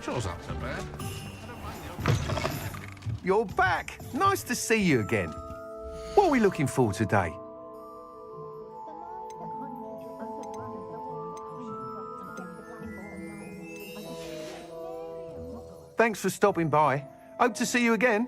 Chore's not so bad. You're back. Nice to see you again. What are we looking for today? Thanks for stopping by. Hope to see you again.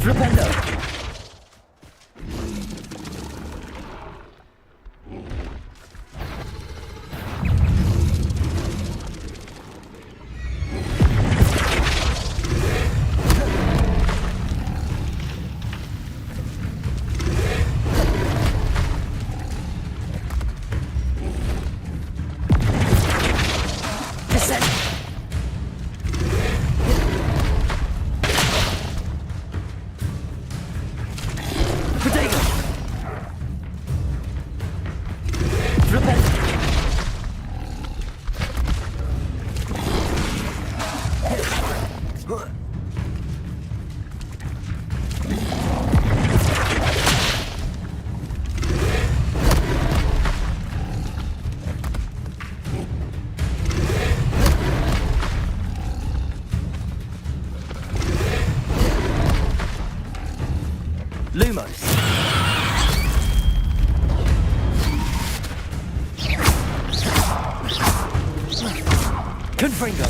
Propeller. Lumos. Confringo.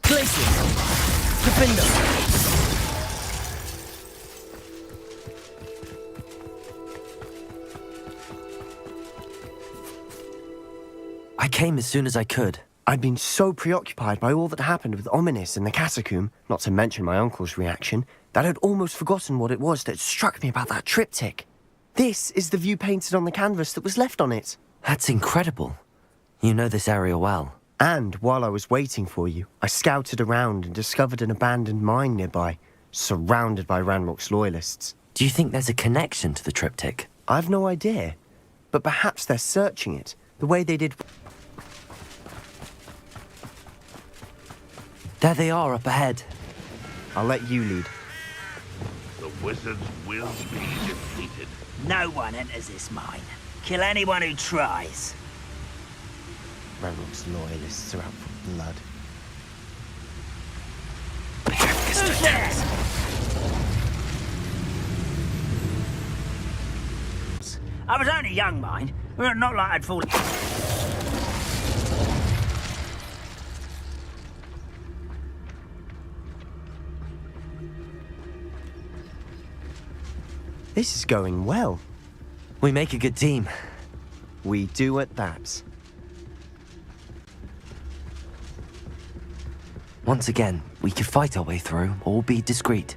Glacius. Defender. I came as soon as I could. I'd been so preoccupied by all that happened with Ominis and the catacomb, not to mention my uncle's reaction, that I'd almost forgotten what it was that struck me about that triptych. This is the view painted on the canvas that was left on it. That's incredible. You know this area well. And while I was waiting for you, I scouted around and discovered an abandoned mine nearby, surrounded by Ranrock's loyalists. Do you think there's a connection to the triptych? I've no idea, but perhaps they're searching it, the way they did... There they are up ahead. I'll let you lead. The wizards will be defeated. No one enters this mine. Kill anyone who tries. Ranrock's loyalists are out for blood. Who's there? I was only young, mind. Well, not like I'd fall... This is going well. We make a good team. We do at that. Once again, we could fight our way through or be discreet.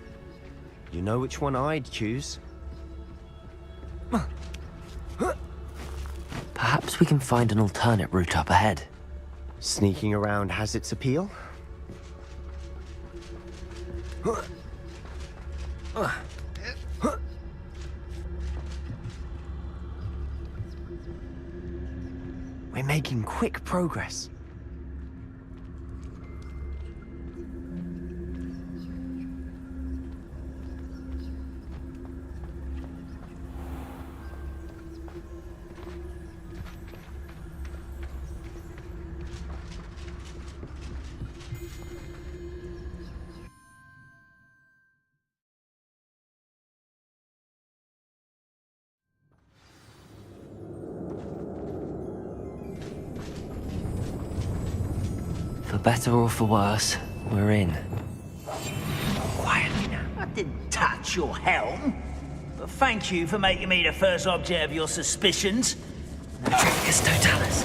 You know which one I'd choose? Perhaps we can find an alternate route up ahead. Sneaking around has its appeal. We're making quick progress. For better or for worse, we're in. Quietly now. I didn't touch your helm. But thank you for making me the first object of your suspicions. Atricus Totalis.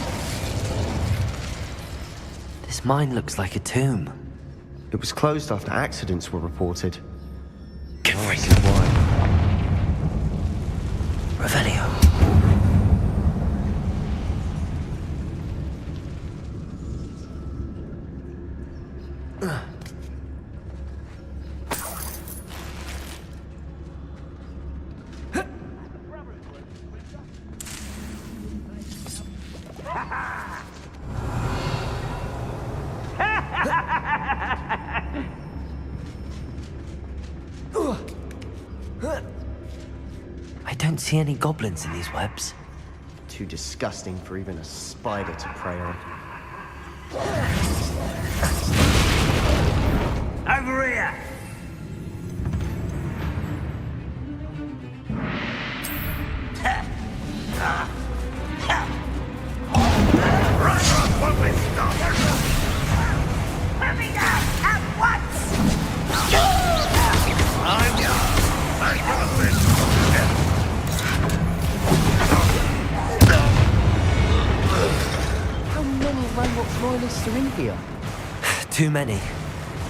This mine looks like a tomb. It was closed after accidents were reported. Confringo. Revelio. I don't see any goblins in these webs. Too disgusting for even a spider to prey on. Over here! Ranrock won't be stopped! Let me down at once! I'm young. I got this. How many Ranrock's loyalists are in here? Too many.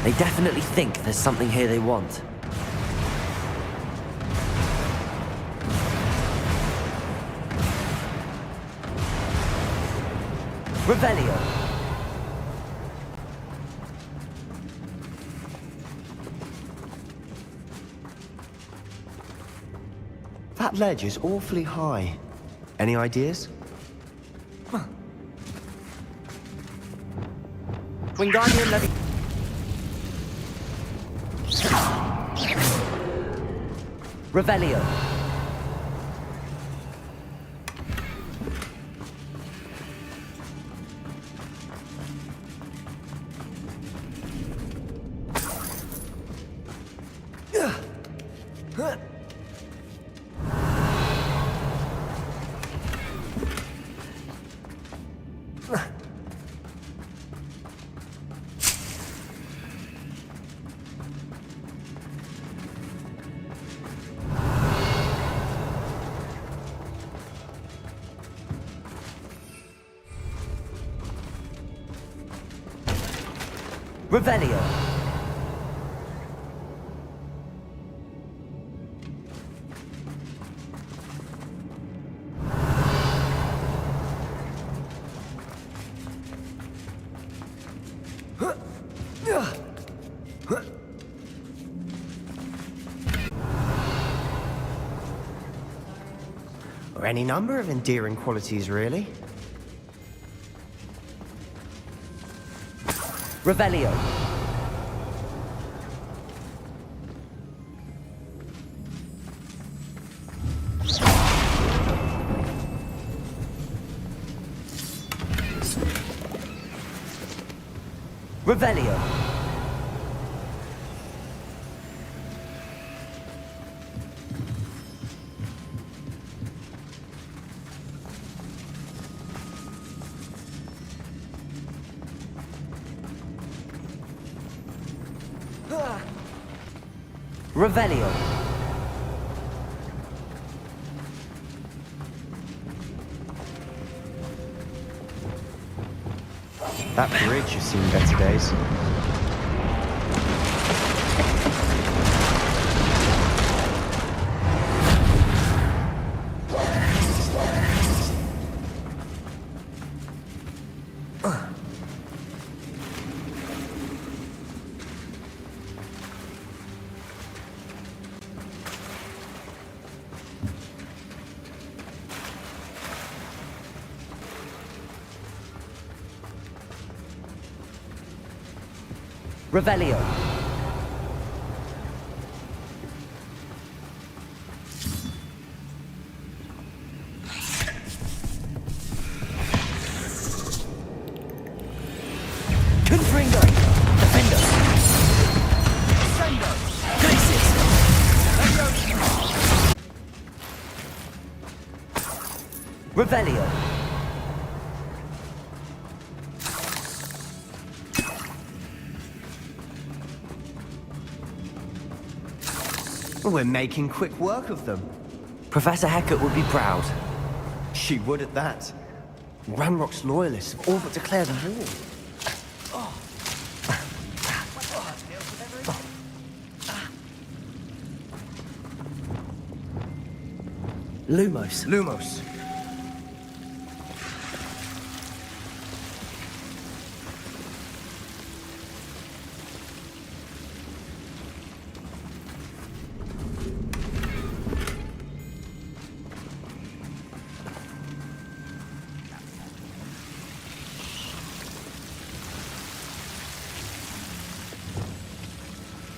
They definitely think there's something here they want. Revelio. That ledge is awfully high. Any ideas? Wingardium Levi... Revelio. Revelio. Or any number of endearing qualities, really. Revelio. Revelio. Revelio. That bridge has seen better days. Revelio. Confringo. Defender. Sendo. Glacis. Revelio. We're making quick work of them. Professor Hecat would be proud. She would at that. Ranrock's loyalists have all but declared war. Lumos. Lumos.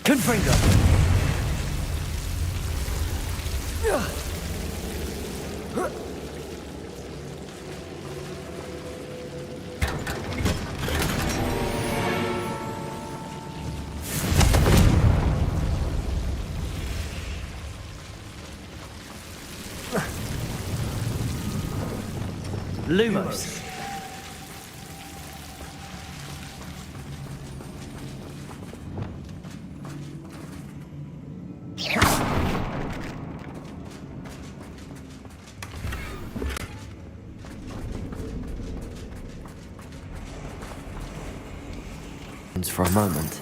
Confringo. Lumos. For a moment.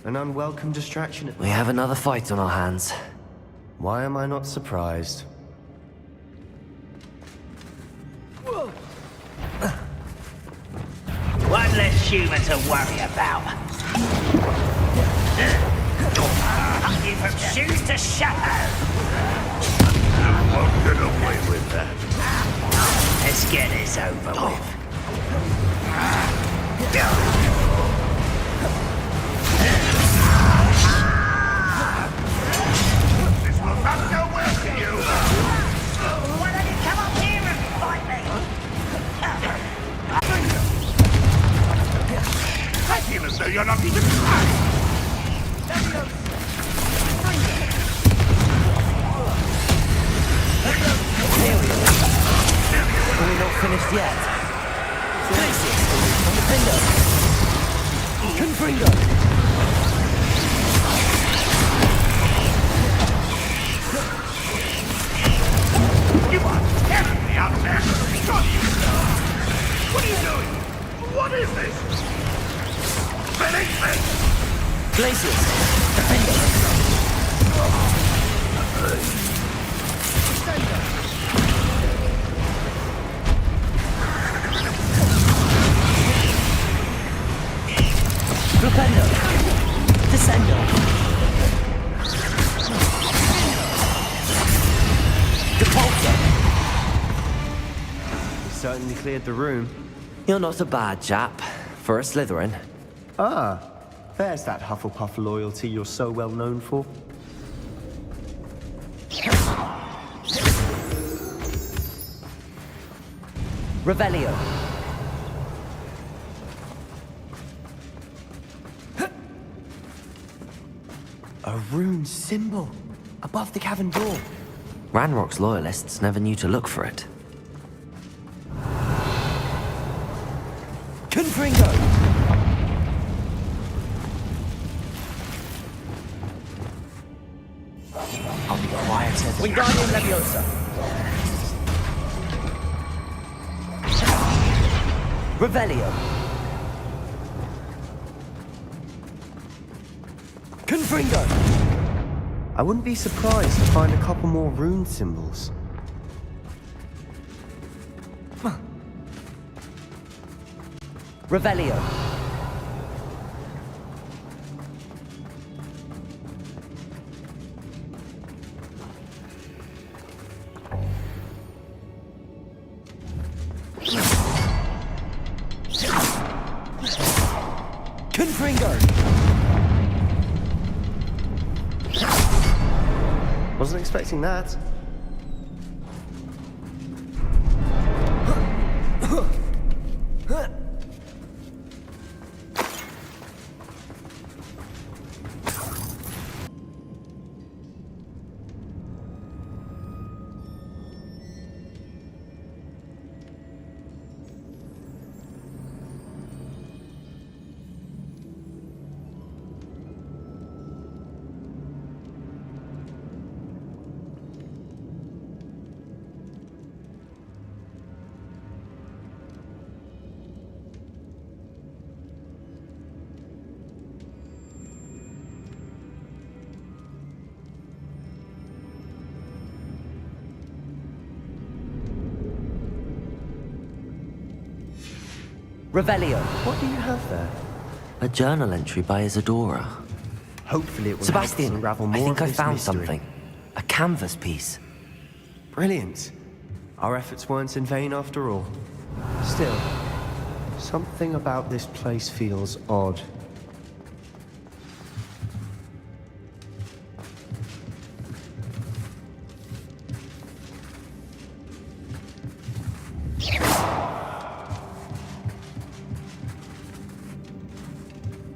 An unwelcome distraction. We have another fight on our hands. Why am I not surprised? human to worry about. Up you from shoes to shadow. You won't get away with that. Let's get this over with. This will not go well for you. Why don't you come up here and fight me? I feel as though you're not even trying. Are we not finished yet? Glacius. Defender. Confringo. You are terribly out there. Surely you know. What are you doing? What is this? Finish me! Glacius. Defender. Flipendo. Descendo. Depulsor. Certainly cleared the room. You're not a bad chap for a Slytherin. Ah, there's that Hufflepuff loyalty you're so well known for. Revelio. A rune symbol above the cavern door. Ranrock's loyalists never knew to look for it. Confringo. I'll be quieter than Wingardium Leviosa. Revelio. Confringo. I wouldn't be surprised to find a couple more rune symbols. Revelio. Confringo. Wasn't expecting that. Revelio. What do you have there? A journal entry by Isadora. Hopefully it will help us Sebastian, unravel I more think of I this found mystery. something. A canvas piece. Brilliant. Our efforts weren't in vain after all. Still, something about this place feels odd.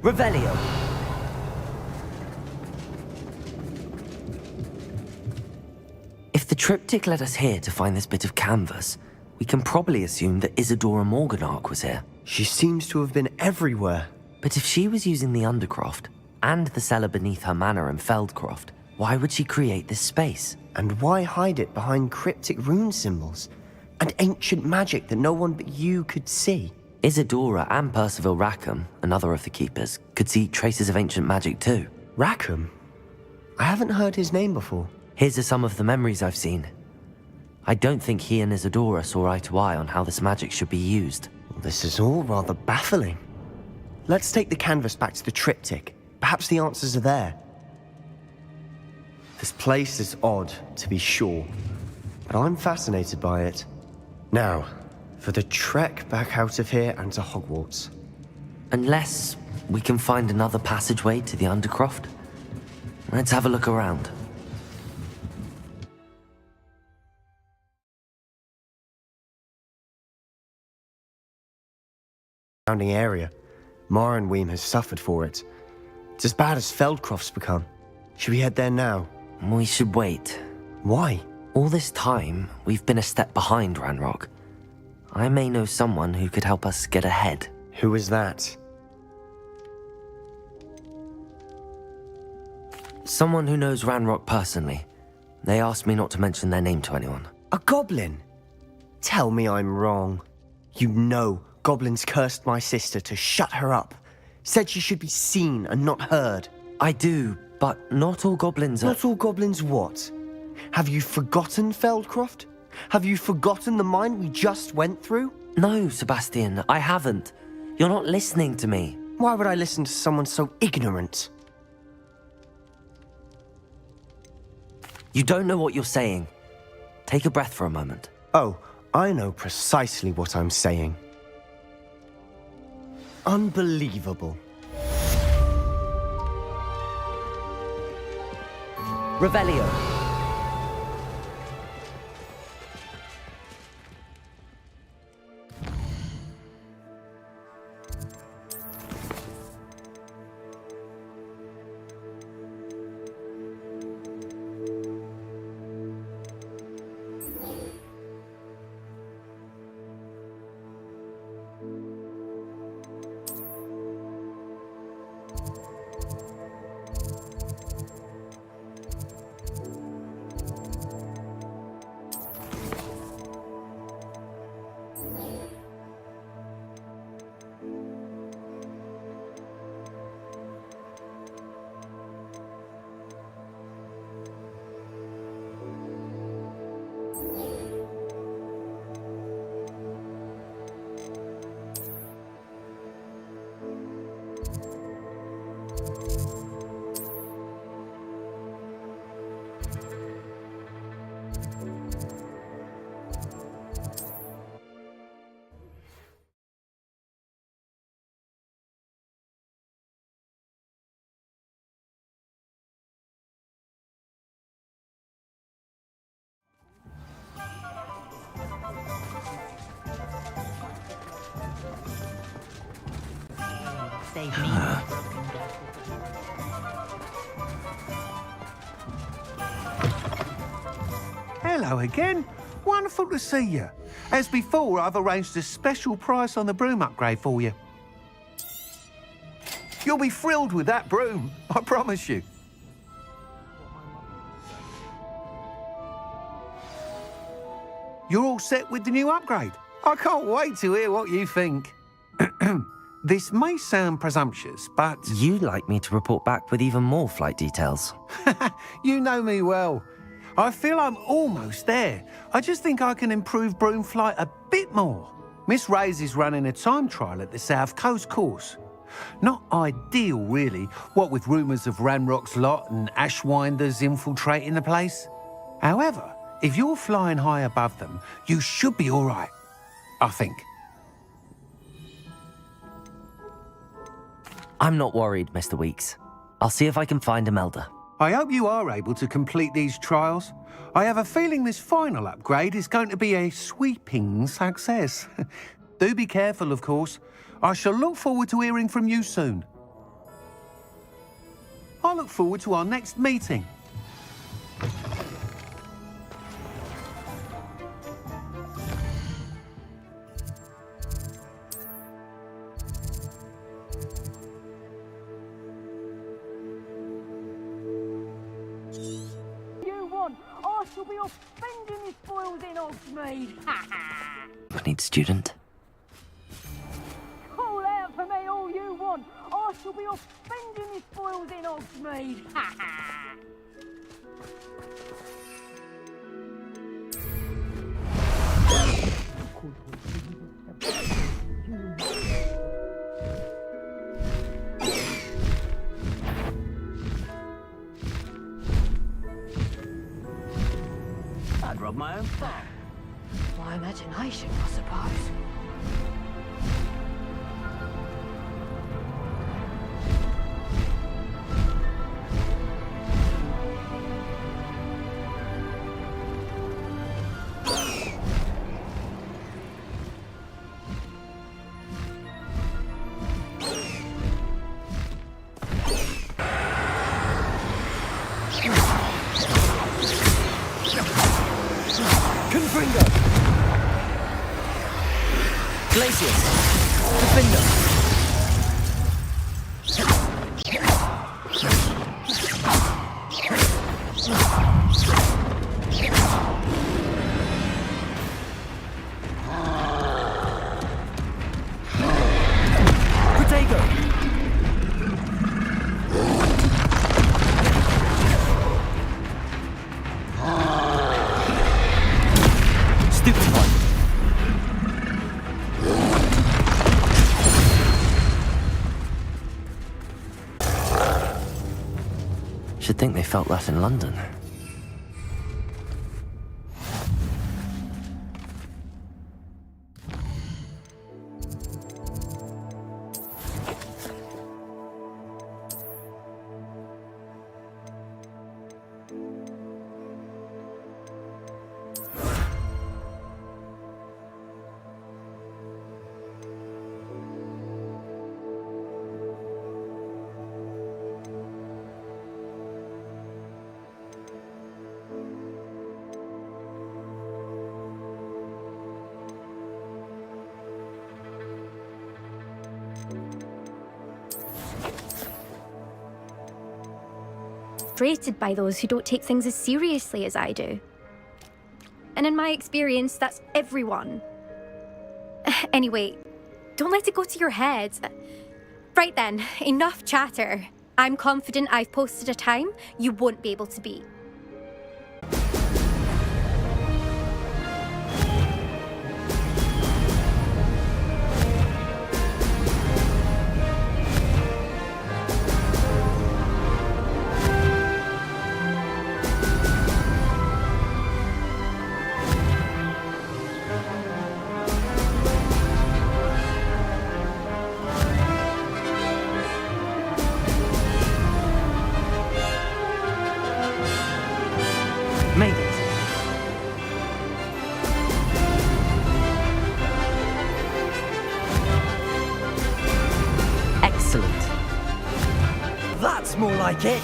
Revelio. If the triptych led us here to find this bit of canvas, we can probably assume that Isadora Morganach was here. She seems to have been everywhere. But if she was using the Undercroft and the cellar beneath her manor in Feldcroft, why would she create this space? And why hide it behind cryptic rune symbols? And ancient magic that no one but you could see? Isadora and Percival Rackham, another of the Keepers, could see traces of ancient magic too. Rackham? I haven't heard his name before. Here's some of the memories I've seen. I don't think he and Isadora saw eye to eye on how this magic should be used. This is all rather baffling. Let's take the canvas back to the triptych. Perhaps the answers are there. This place is odd, to be sure, but I'm fascinated by it. Now, for the trek back out of here and to Hogwarts. Unless we can find another passageway to the Undercroft. Let's have a look around. Surrounding area. Mornweem has suffered for it. It's as bad as Feldcroft's become. Should we head there now? We should wait. Why? All this time, we've been a step behind Ranrock. I may know someone who could help us get ahead. Who is that? Someone who knows Ranrock personally. They asked me not to mention their name to anyone. A goblin? Tell me I'm wrong. You know goblins cursed my sister to shut her up. Said she should be seen and not heard. I do, but not all goblins are... Not all goblins what? Have you forgotten Feldcroft? Have you forgotten the mine we just went through? No, Sebastian, I haven't. You're not listening to me. Why would I listen to someone so ignorant? You don't know what you're saying. Take a breath for a moment. Oh, I know precisely what I'm saying. Unbelievable. Revelio. Save me. Hello again. Wonderful to see you. As before, I've arranged a special price on the broom upgrade for you. You'll be thrilled with that broom, I promise you. You're all set with the new upgrade. I can't wait to hear what you think. This may sound presumptuous, but... You'd like me to report back with even more flight details. You know me well. I feel I'm almost there. I just think I can improve broom flight a bit more. Miss Reyes is running a time trial at the South Coast course. Not ideal, really, what with rumours of Ranrock's lot and Ashwinders infiltrating the place. However, if you're flying high above them, you should be all right, I think. I'm not worried, Mr. Weeks. I'll see if I can find Imelda. I hope you are able to complete these trials. I have a feeling this final upgrade is going to be a sweeping success. Do be careful, of course. I shall look forward to hearing from you soon. I look forward to our next meeting. I shall be offending this spoils in Hogsmeade. I need student. Call out for me all you want. I shall be offending this spoils in Hogsmeade. I'd rub my own back. My imagination, I suppose. Confringo! Glacius! Defender! Protego! Stupefy! Should think they felt that in London. Frustrated by those who don't take things as seriously as I do. And in my experience, that's everyone. Anyway, don't let it go to your head. Right then, enough chatter. I'm confident I've posted a time you won't be able to beat. Made it. Excellent. That's more like it!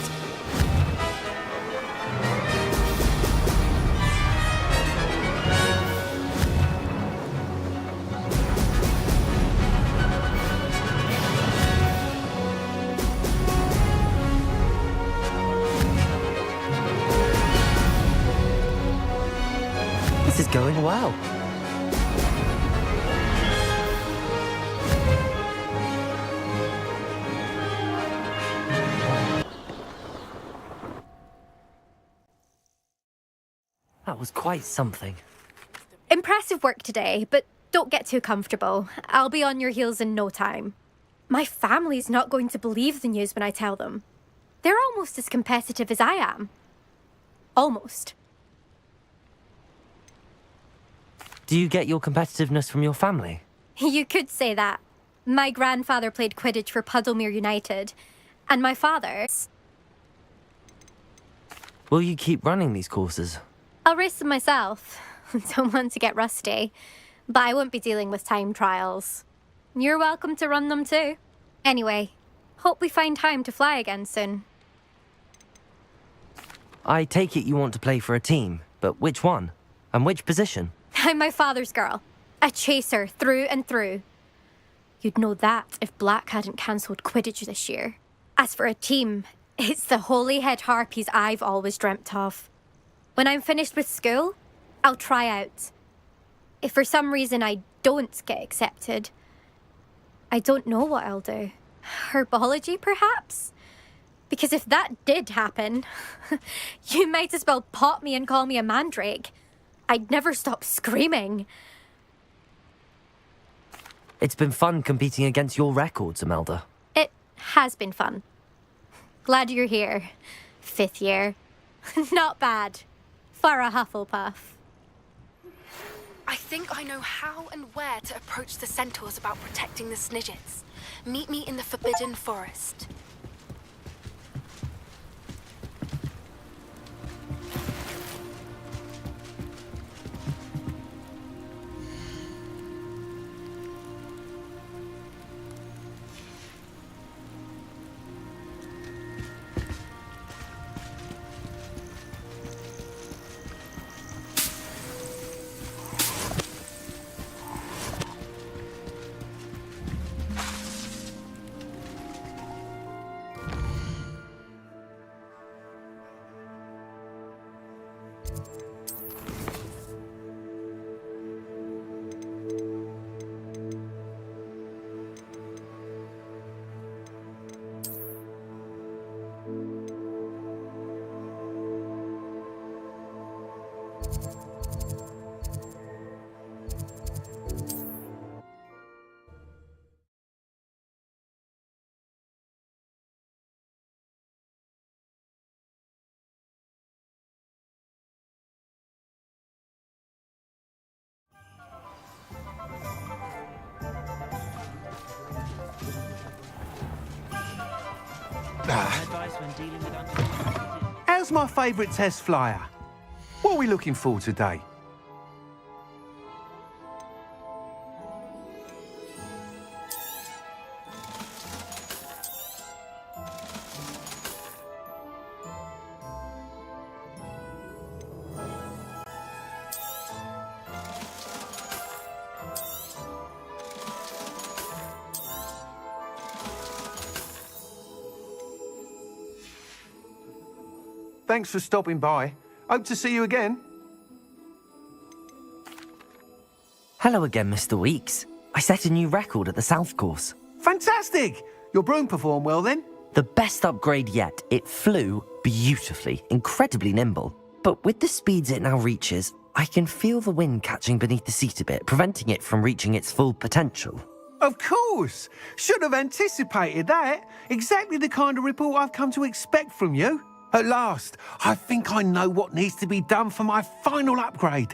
This is going well. That was quite something. Impressive work today, but don't get too comfortable. I'll be on your heels in no time. My family's not going to believe the news when I tell them. They're almost as competitive as I am. Almost. Do you get your competitiveness from your family? You could say that. My grandfather played Quidditch for Puddlemere United, and my father... Will you keep running these courses? I'll race them myself. Don't want to get rusty, but I won't be dealing with time trials. You're welcome to run them too. Anyway, hope we find time to fly again soon. I take it you want to play for a team, but which one? And which position? I'm my father's girl. A chaser through and through. You'd know that if Black hadn't cancelled Quidditch this year. As for a team, it's the Holyhead Harpies I've always dreamt of. When I'm finished with school, I'll try out. If for some reason I don't get accepted, I don't know what I'll do. Herbology, perhaps? Because if that did happen, you might as well pop me and call me a mandrake. I'd never stop screaming. It's been fun competing against your records, Imelda. It has been fun. Glad you're here. 5th year. Not bad. for a Hufflepuff. I think I know how and where to approach the centaurs about protecting the Snidgets. Meet me in the Forbidden Forest. How's my favourite test flyer? What are we looking for today? Thanks for stopping by. Hope to see you again. Hello again, Mr. Weeks. I set a new record at the South Course. Fantastic! Your broom performed well then? The best upgrade yet. It flew beautifully, incredibly nimble. But with the speeds it now reaches, I can feel the wind catching beneath the seat a bit, preventing it from reaching its full potential. Of course! Should have anticipated that. Exactly the kind of report I've come to expect from you. At last, I think I know what needs to be done for my final upgrade.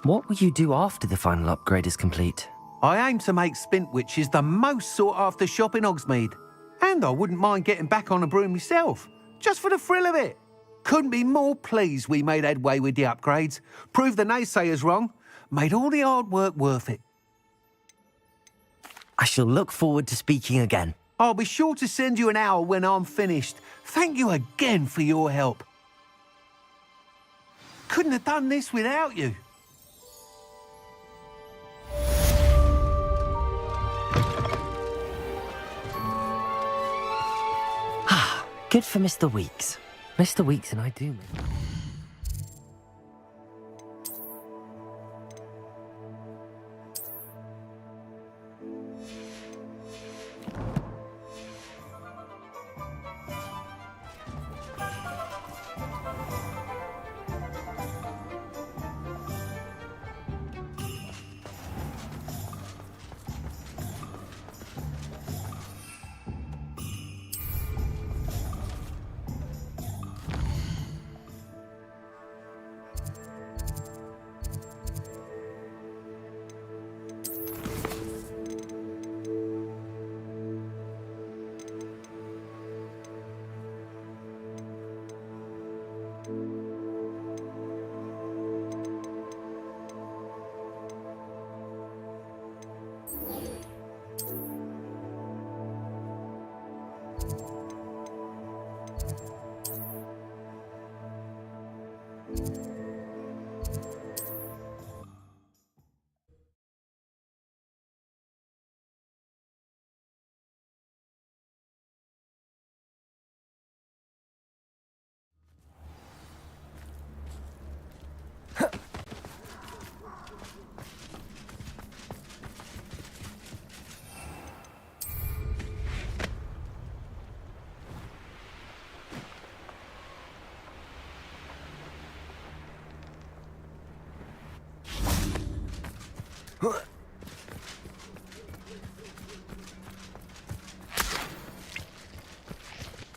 What will you do after the final upgrade is complete? I aim to make Spintwitches the most sought-after shop in Hogsmeade. And I wouldn't mind getting back on a broom myself, just for the thrill of it. Couldn't be more pleased we made headway with the upgrades, proved the naysayers wrong, made all the hard work worth it. I shall look forward to speaking again. I'll be sure to send you an owl when I'm finished. Thank you again for your help. Couldn't have done this without you. Good for Mr. Weeks. Mr. Weeks and I do.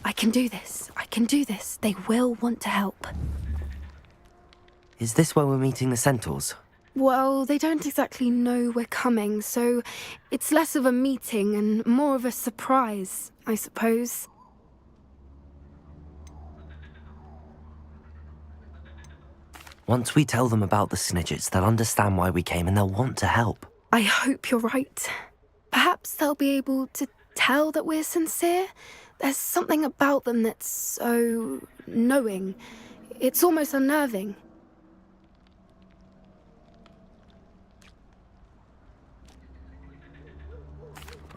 I can do this. I can do this. They will want to help. Is this where we're meeting the centaurs? Well, they don't exactly know we're coming, so it's less of a meeting and more of a surprise, I suppose. Once we tell them about the Snidgets, they'll understand why we came and they'll want to help. I hope you're right. Perhaps they'll be able to tell that we're sincere. There's something about them that's so knowing. It's almost unnerving.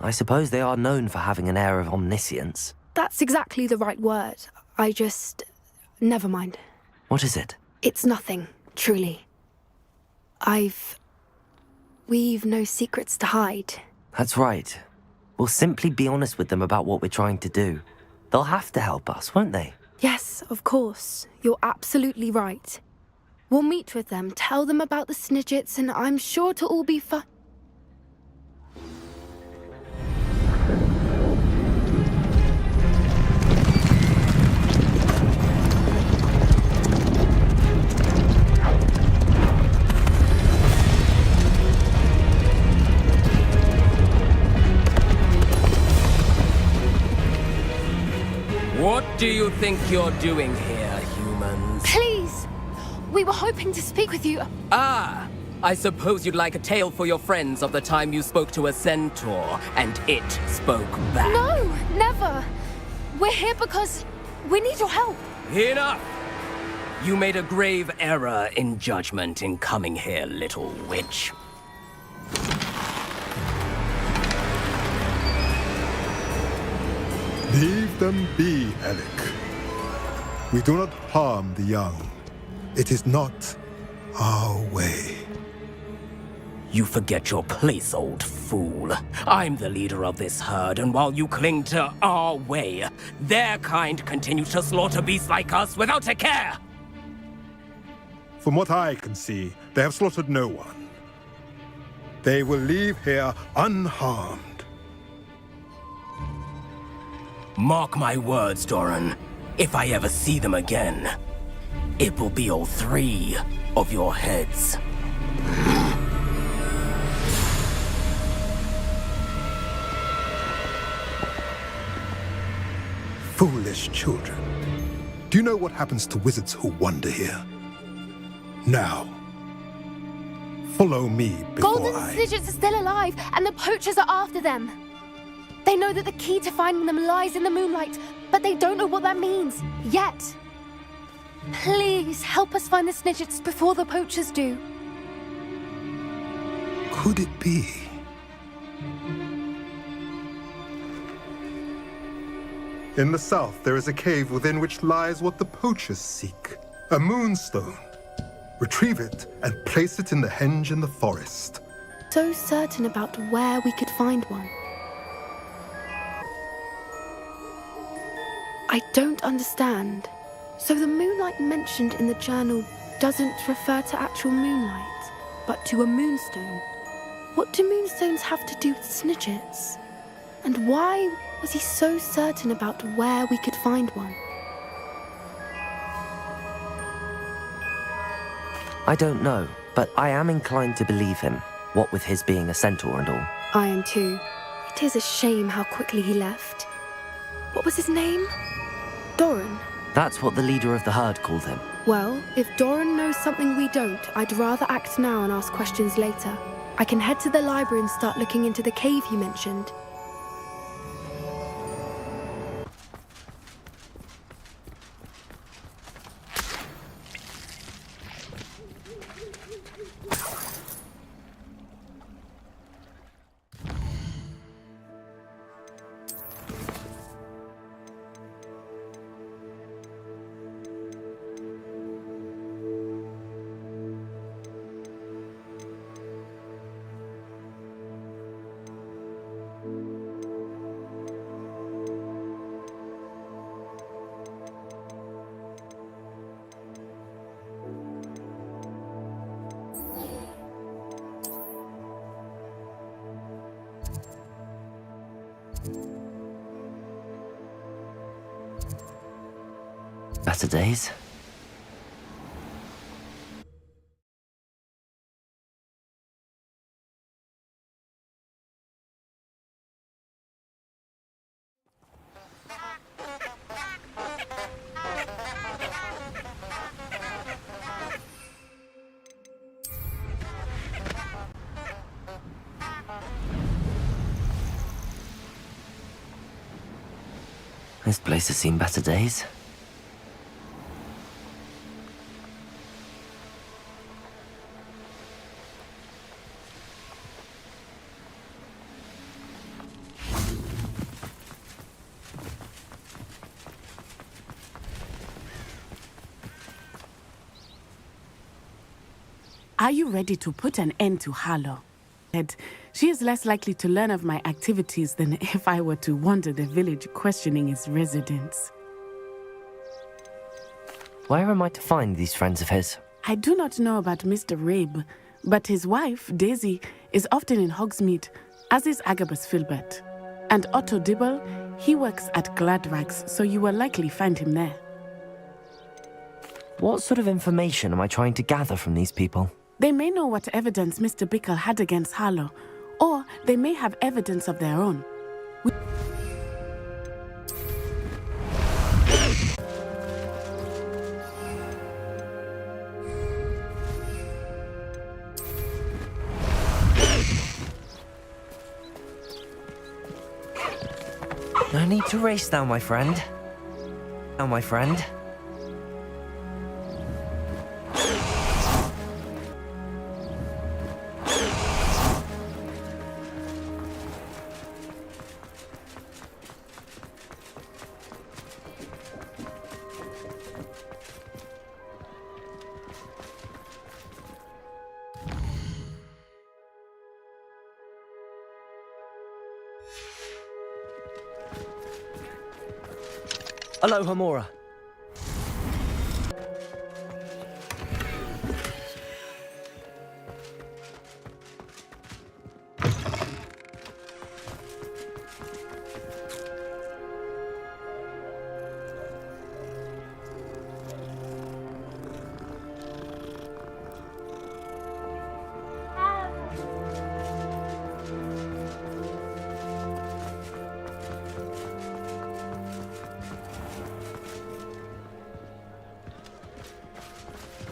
I suppose they are known for having an air of omniscience. That's exactly the right word. Never mind. What is it? It's nothing, truly. We've no secrets to hide. That's right. We'll simply be honest with them about what we're trying to do. They'll have to help us, won't they? Yes, of course. You're absolutely right. We'll meet with them, tell them about the Snidgets, and I'm sure it'll all be fun. What do you think you're doing here, humans? Please! We were hoping to speak with you. Ah! I suppose you'd like a tale for your friends of the time you spoke to a centaur, and it spoke back. No, never. We're here because we need your help. Enough! You made a grave error in judgment in coming here, little witch. Leave them be, Alec. We do not harm the young. It is not our way. You forget your place, old fool. I'm the leader of this herd, and while you cling to our way, their kind continue to slaughter beasts like us without a care! From what I can see, they have slaughtered no one. They will leave here unharmed. Mark my words, Doran. If I ever see them again, it will be all 3 of your heads. Foolish children. Do you know what happens to wizards who wander here? Now, follow me before Golden Snidgets are still alive, and the poachers are after them. They know that the key to finding them lies in the moonlight, but they don't know what that means, yet. Please, help us find the Snidgets before the poachers do. Could it be? In the south, there is a cave within which lies what the poachers seek. A moonstone. Retrieve it and place it in the henge in the forest. So certain about where we could find one. I don't understand. So the moonlight mentioned in the journal doesn't refer to actual moonlight, but to a moonstone. What do moonstones have to do with Snidgets? And why was he so certain about where we could find one? I don't know, but I am inclined to believe him, what with his being a centaur and all. I am too. It is a shame how quickly he left. What was his name? Doran. That's what the leader of the herd called him. Well, if Doran knows something we don't, I'd rather act now and ask questions later. I can head to the library and start looking into the cave you mentioned. better days. This place has seen better days. Are you ready to put an end to Harlow? She is less likely to learn of my activities than if I were to wander the village questioning its residents. Where am I to find these friends of his? I do not know about Mr. Rabe, but his wife, Daisy, is often in Hogsmeade, as is Agabus Filbert. And Otto Dibble, he works at Gladrags, so you will likely find him there. What sort of information am I trying to gather from these people? They may know what evidence Mr. Bickle had against Harlow, or they may have evidence of their own. No need to race now, my friend. Now, my friend. Aloha, Mora.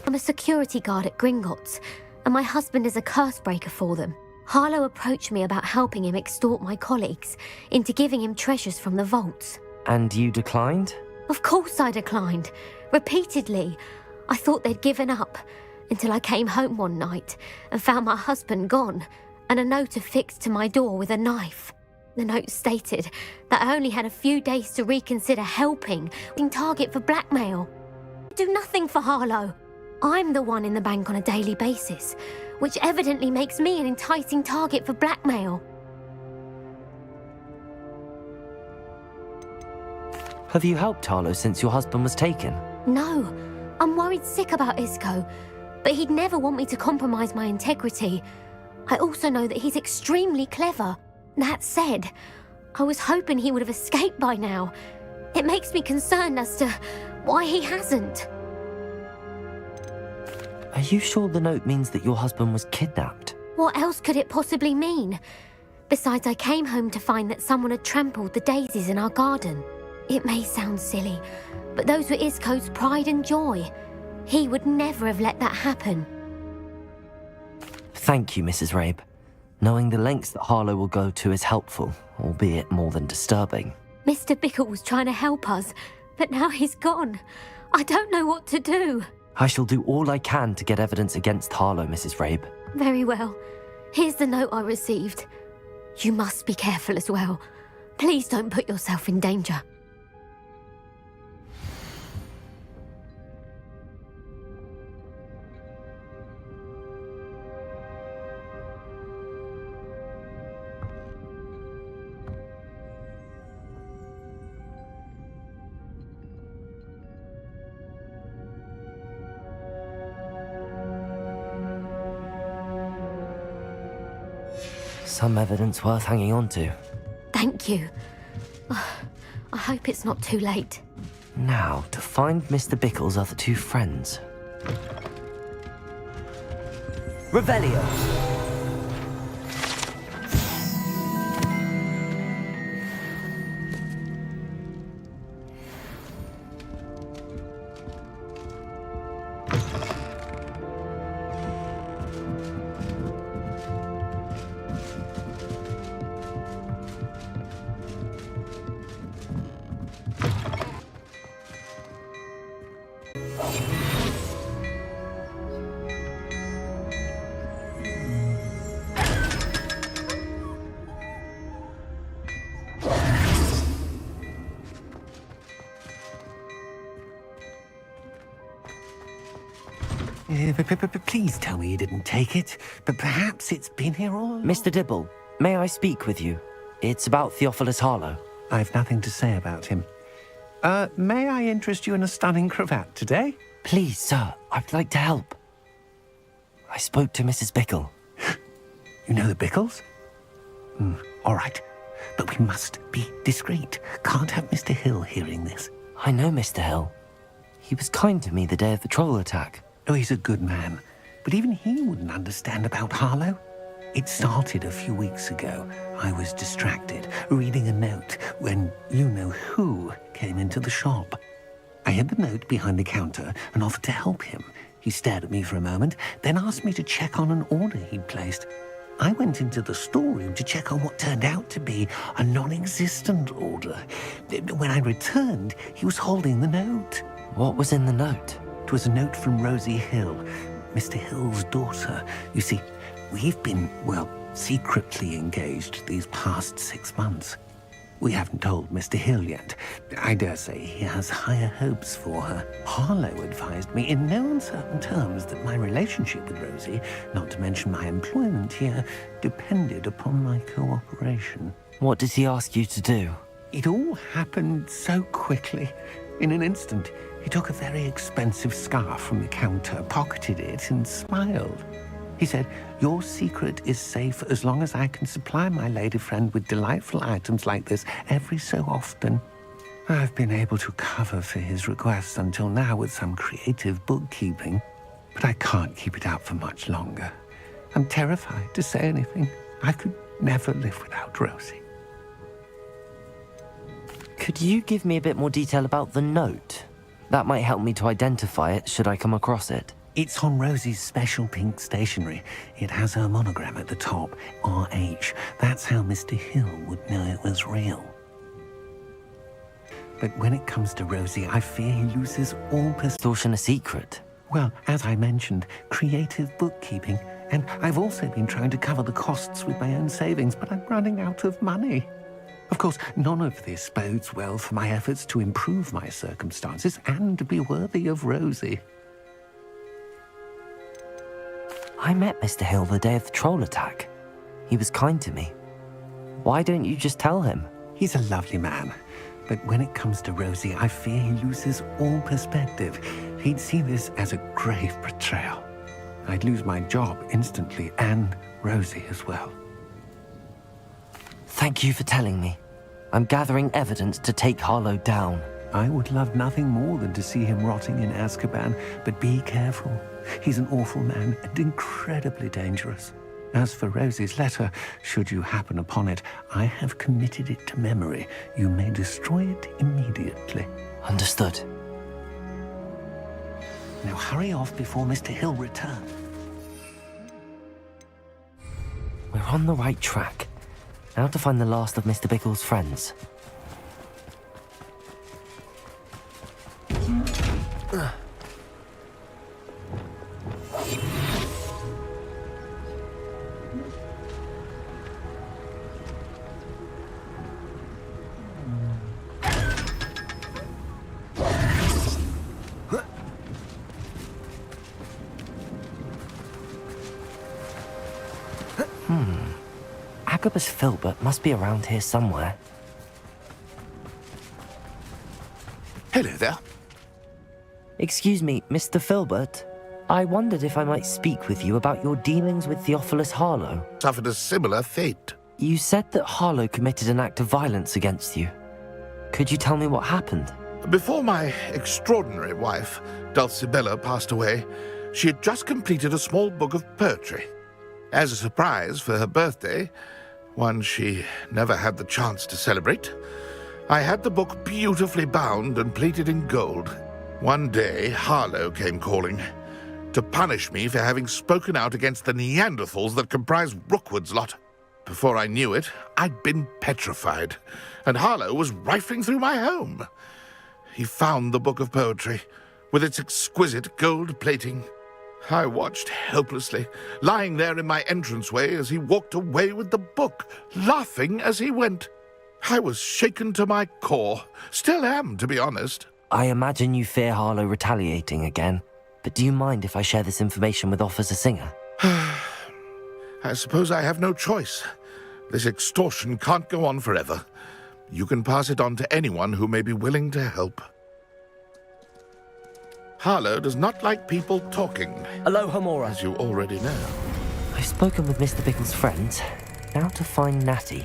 I'm a security guard at Gringotts, and my husband is a curse breaker for them. Harlow approached me about helping him extort my colleagues into giving him treasures from the vaults. And you declined? Of course I declined. Repeatedly. I thought they'd given up, until I came home one night and found my husband gone, and a note affixed to my door with a knife. The note stated that I only had a few days to reconsider helping, being target for blackmail. I do nothing for Harlow. I'm the one in the bank on a daily basis, which evidently makes me an enticing target for blackmail. Have you helped Harlow since your husband was taken? No, I'm worried sick about Isco, but he'd never want me to compromise my integrity. I also know that he's extremely clever. That said, I was hoping he would have escaped by now. It makes me concerned as to why he hasn't. Are you sure the note means that your husband was kidnapped? What else could it possibly mean? Besides, I came home to find that someone had trampled the daisies in our garden. It may sound silly, but those were Isco's pride and joy. He would never have let that happen. Thank you, Mrs. Rabe. Knowing the lengths that Harlow will go to is helpful, albeit more than disturbing. Mr. Bickle was trying to help us, but now he's gone. I don't know what to do. I shall do all I can to get evidence against Harlow, Mrs. Rabe. Very well. Here's the note I received. You must be careful as well. Please don't put yourself in danger. Some evidence worth hanging on to. Thank you. I hope it's not too late. Now, to find Mr. Bickle's other two friends. Revelio! Please tell me you didn't take it. But perhaps it's been here all along. Mr. Dibble, may I speak with you? It's about Theophilus Harlow. I've nothing to say about him. May I interest you in a stunning cravat today? Please, sir, I'd like to help. I spoke to Mrs. Bickle. You know the Bickles? All right. But we must be discreet. Can't have Mr. Hill hearing this. I know Mr. Hill. He was kind to me the day of the troll attack. Oh, he's a good man. But even he wouldn't understand about Harlow. It started a few weeks ago. I was distracted, reading a note, when you-know-who came into the shop. I hid the note behind the counter and offered to help him. He stared at me for a moment, then asked me to check on an order he'd placed. I went into the storeroom to check on what turned out to be a non-existent order. When I returned, he was holding the note. What was in the note? It was a note from Rosie Hill, Mr. Hill's daughter. You see, we've been, well, secretly engaged these past 6 months. We haven't told Mr. Hill yet. I dare say he has higher hopes for her. Harlow advised me in no uncertain terms that my relationship with Rosie, not to mention my employment here, depended upon my cooperation. What did he ask you to do? It all happened so quickly. In an instant, he took a very expensive scarf from the counter, pocketed it, and smiled. He said, "Your secret is safe as long as I can supply my lady friend with delightful items like this every so often." I've been able to cover for his requests until now with some creative bookkeeping, but I can't keep it up for much longer. I'm terrified to say anything. I could never live without Rosie. Could you give me a bit more detail about the note? That might help me to identify it should I come across it. It's on Rosie's special pink stationery. It has her monogram at the top, RH. That's how Mr. Hill would know it was real. But when it comes to Rosie, I fear he loses all Extortion a secret? Well, as I mentioned, creative bookkeeping. And I've also been trying to cover the costs with my own savings, but I'm running out of money. Of course, none of this bodes well for my efforts to improve my circumstances and to be worthy of Rosie. I met Mr. Hill the day of the troll attack. He was kind to me. Why don't you just tell him? He's a lovely man. But when it comes to Rosie, I fear he loses all perspective. He'd see this as a grave betrayal. I'd lose my job instantly, and Rosie as well. Thank you for telling me. I'm gathering evidence to take Harlow down. I would love nothing more than to see him rotting in Azkaban, but be careful. He's an awful man and incredibly dangerous. As for Rosie's letter, should you happen upon it, I have committed it to memory. You may destroy it immediately. Understood. Now hurry off before Mr. Hill returns. We're on the right track. Now to find the last of Mr. Bickle's friends. Agabus Filbert must be around here somewhere. Hello there. Excuse me, Mr. Filbert. I wondered if I might speak with you about your dealings with Theophilus Harlow. Suffered a similar fate. You said that Harlow committed an act of violence against you. Could you tell me what happened? Before my extraordinary wife, Dulcibella, passed away, she had just completed a small book of poetry. As a surprise for her birthday, one she never had the chance to celebrate, I had the book beautifully bound and plated in gold. One day, Harlow came calling to punish me for having spoken out against the Neanderthals that comprise Rookwood's lot. Before I knew it, I'd been petrified, and Harlow was rifling through my home. He found the book of poetry, with its exquisite gold plating. I watched helplessly, lying there in my entranceway as he walked away with the book, laughing as he went. I was shaken to my core. Still am, to be honest. I imagine you fear Harlow retaliating again. But do you mind if I share this information with Officer Singer? I suppose I have no choice. This extortion can't go on forever. You can pass it on to anyone who may be willing to help. Harlow does not like people talking. Aloha, Mora. As you already know. I've spoken with Mr. Bickle's friends. Now to find Natty.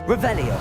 Revelio.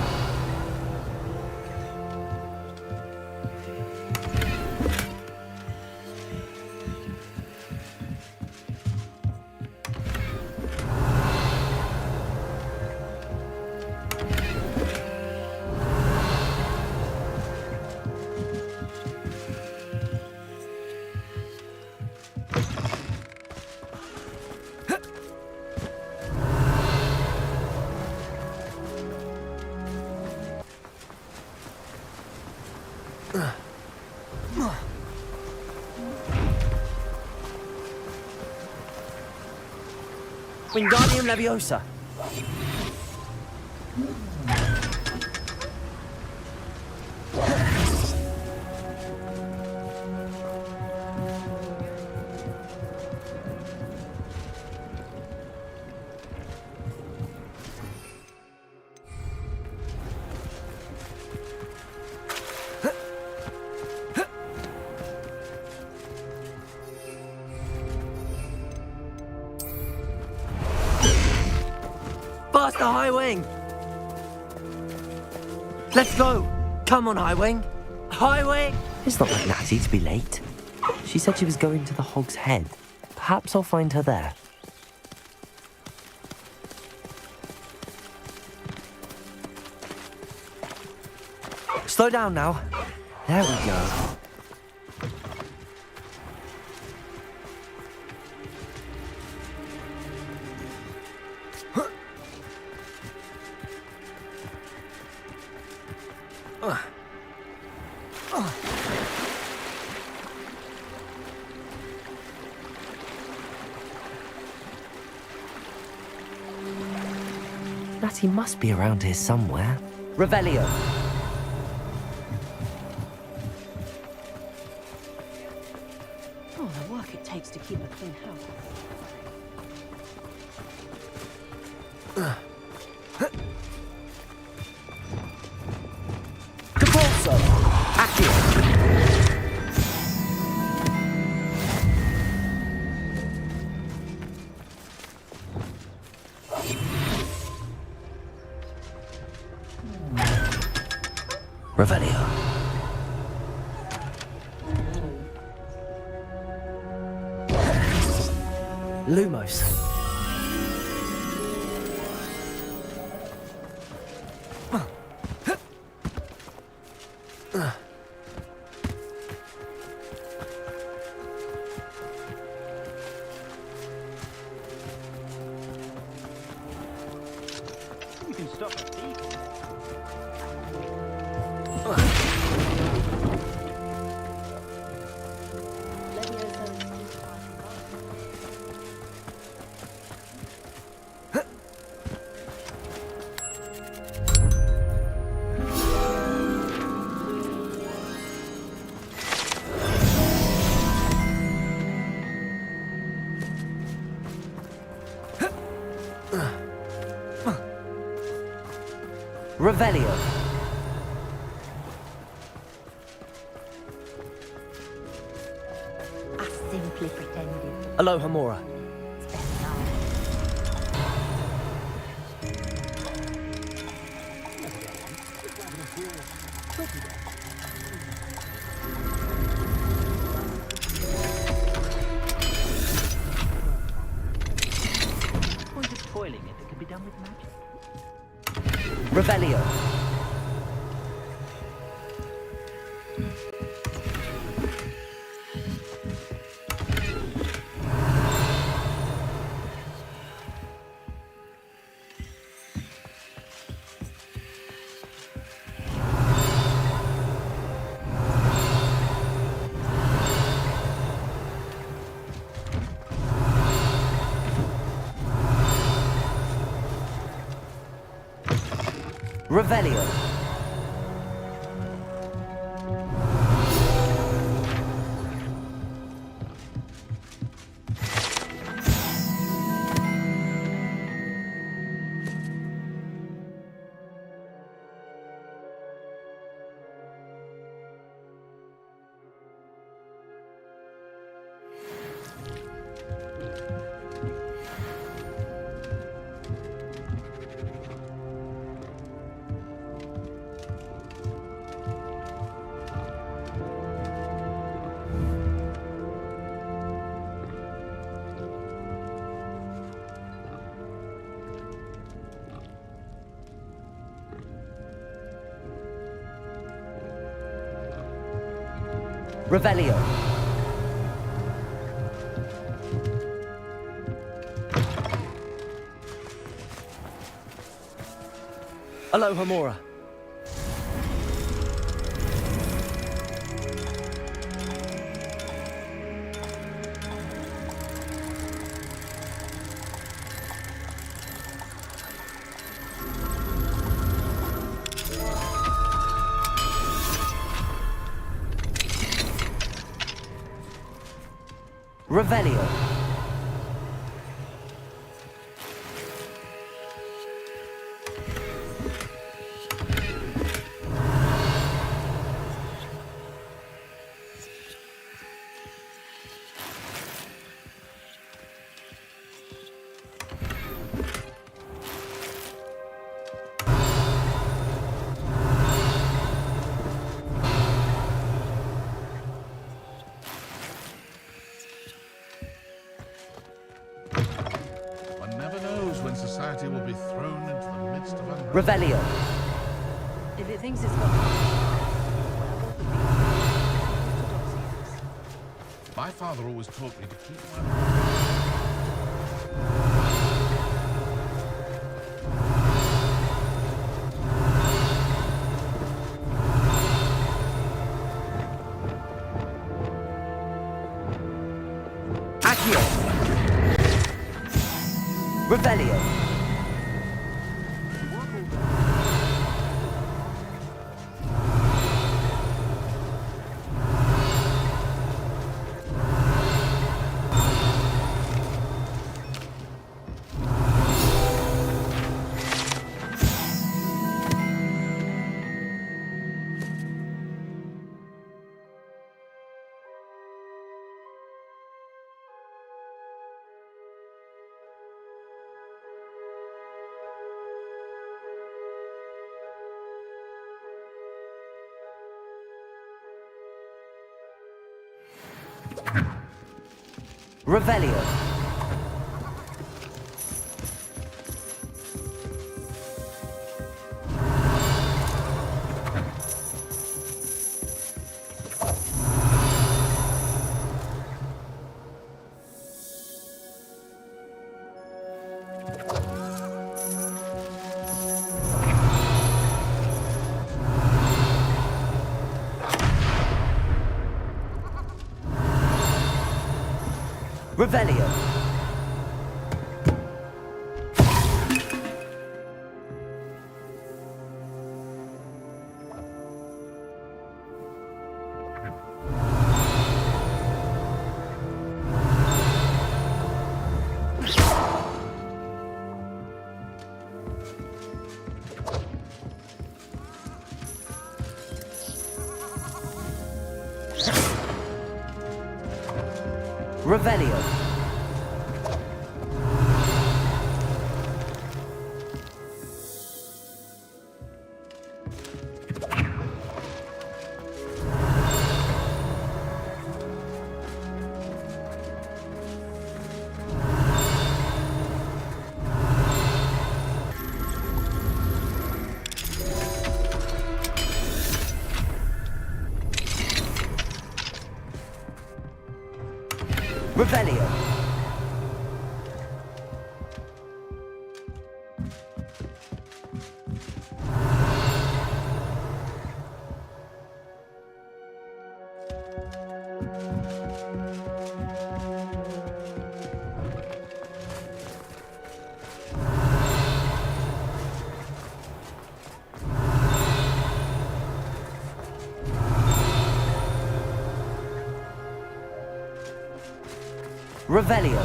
Wingardium Leviosa. Faster, High Wing! Let's go! Come on, High Wing! High Wing! It's not like Natty to be late. She said she was going to the Hog's Head. Perhaps I'll find her there. Slow down now. There we go. Natty must be around here somewhere. Revelio. Oh, the work it takes to keep a clean house. Capulso. Accio. Revelio. Lumos. You can stop a thief. Revelio. I simply pretended. Alohomora. Point of spoiling it that can be done with magic. Revelio. Revelio. Revelio. Alohomora. Revelio. One never knows when society will be thrown into the midst of unrest. Revelio. If it thinks it's got... My father always taught me to keep my... Accio. Revelio. Revelio. Revelio. Revelio. Revelio. Revelio.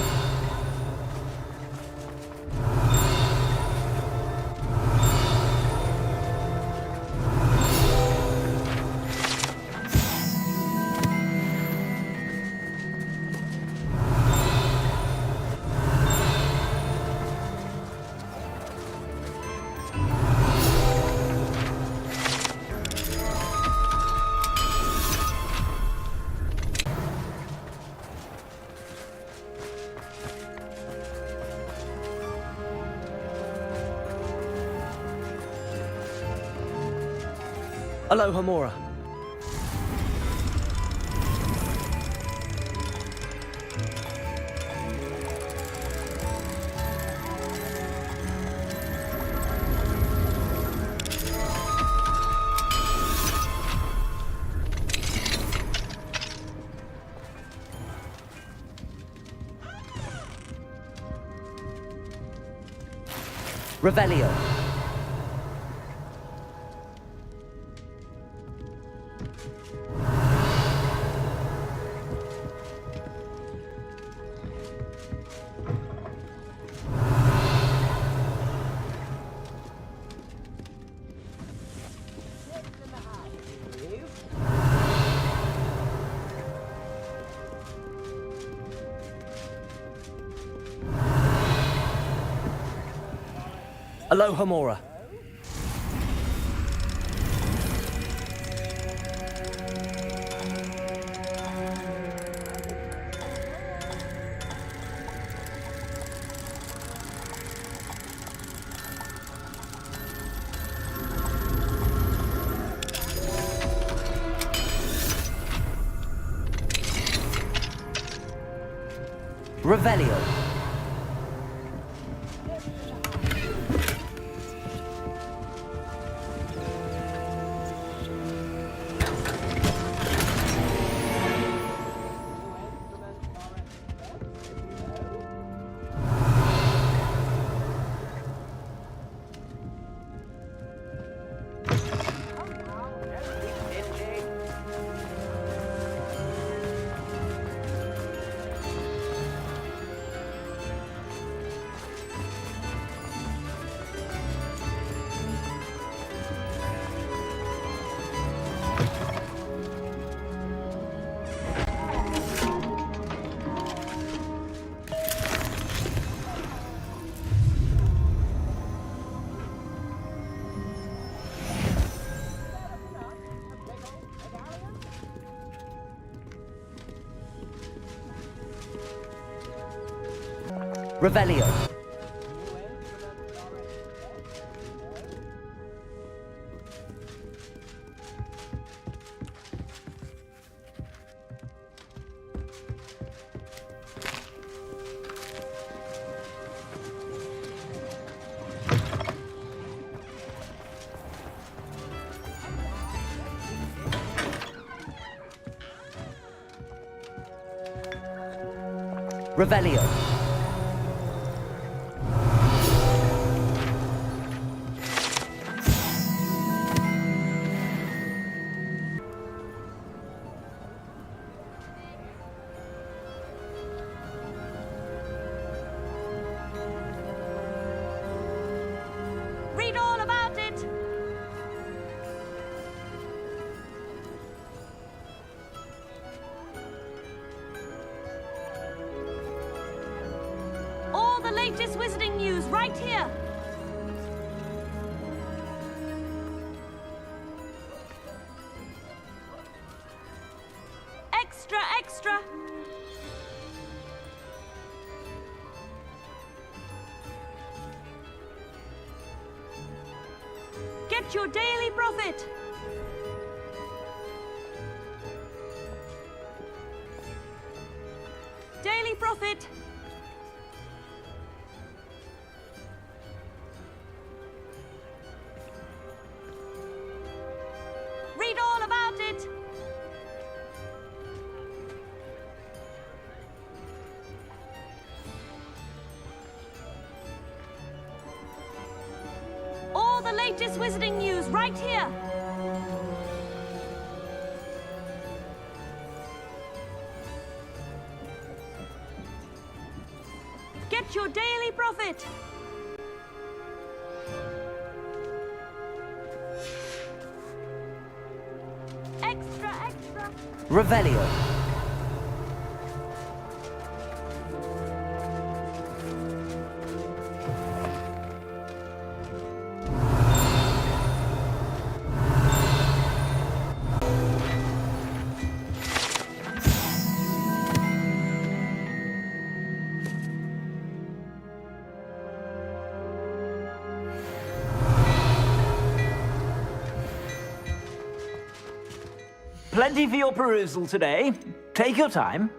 Alohomora. Revelio. Alohomora. Revelio. Revelio. Revelio. Read all about it. latest wizarding news right here. Extra, extra. Get your daily profit. Daily profit. Read all about it. All the latest wizarding news right here. Get your daily profit. Extra, extra. Revelio. Plenty for your perusal today. Take your time.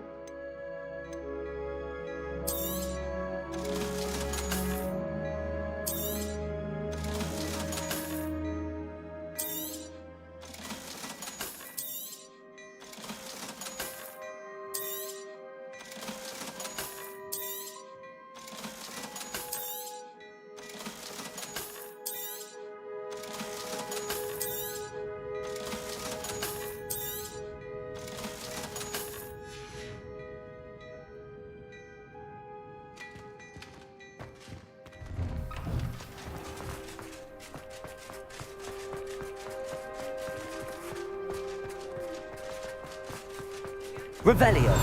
Revelio.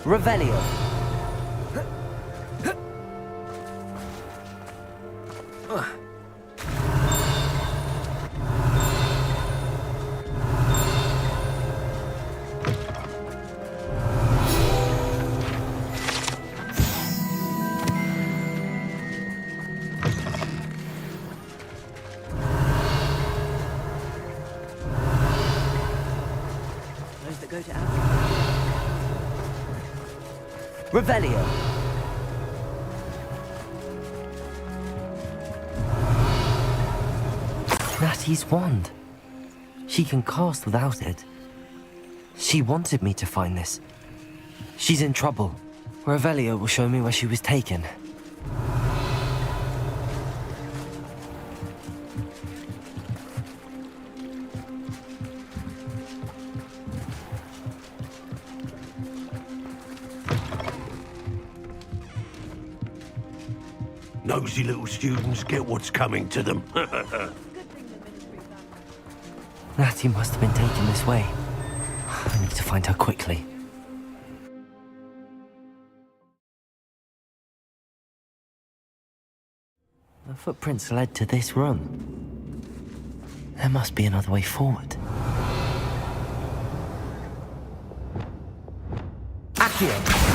Revelio. Those that go to Africa. Revelio. Natty's wand. She can cast without it. She wanted me to find this. She's in trouble. Revelio will show me where she was taken. Nosy little students get what's coming to them. Natty must have been taken this way. I need to find her quickly. The footprints led to this room. There must be another way forward. Accio!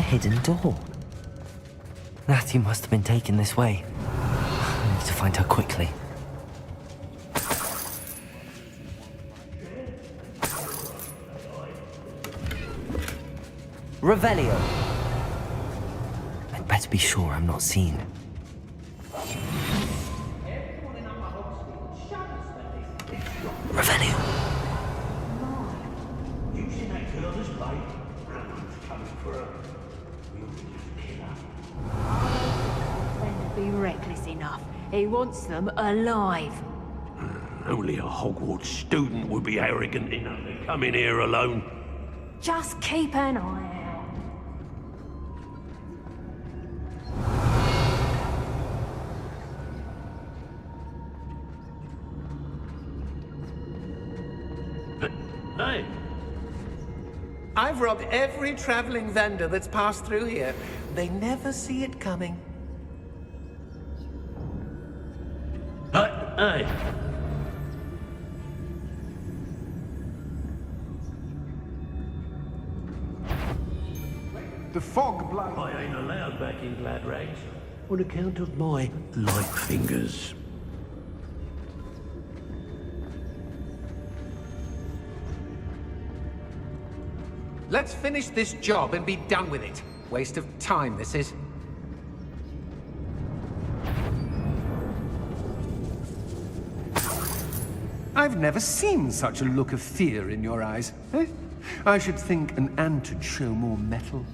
Hidden door. Natty must have been taken this way. I need to find her quickly. Revelio. I'd better be sure I'm not seen. Revelio. You seen that girl this bite? Someone's coming for her. We'll just kill her. Then to be reckless enough. He wants them alive. Only a Hogwarts student would be arrogant enough to come in here alone. Just keep an eye out. Hey, I've robbed every traveling vendor that's passed through here. They never see it coming. hey. The fog blind. I ain't allowed back in Gladrags on account of my light fingers. Let's finish this job and be done with it. Waste of time, this is. I've never seen such a look of fear in your eyes. Eh? I should think an ant would show more mettle.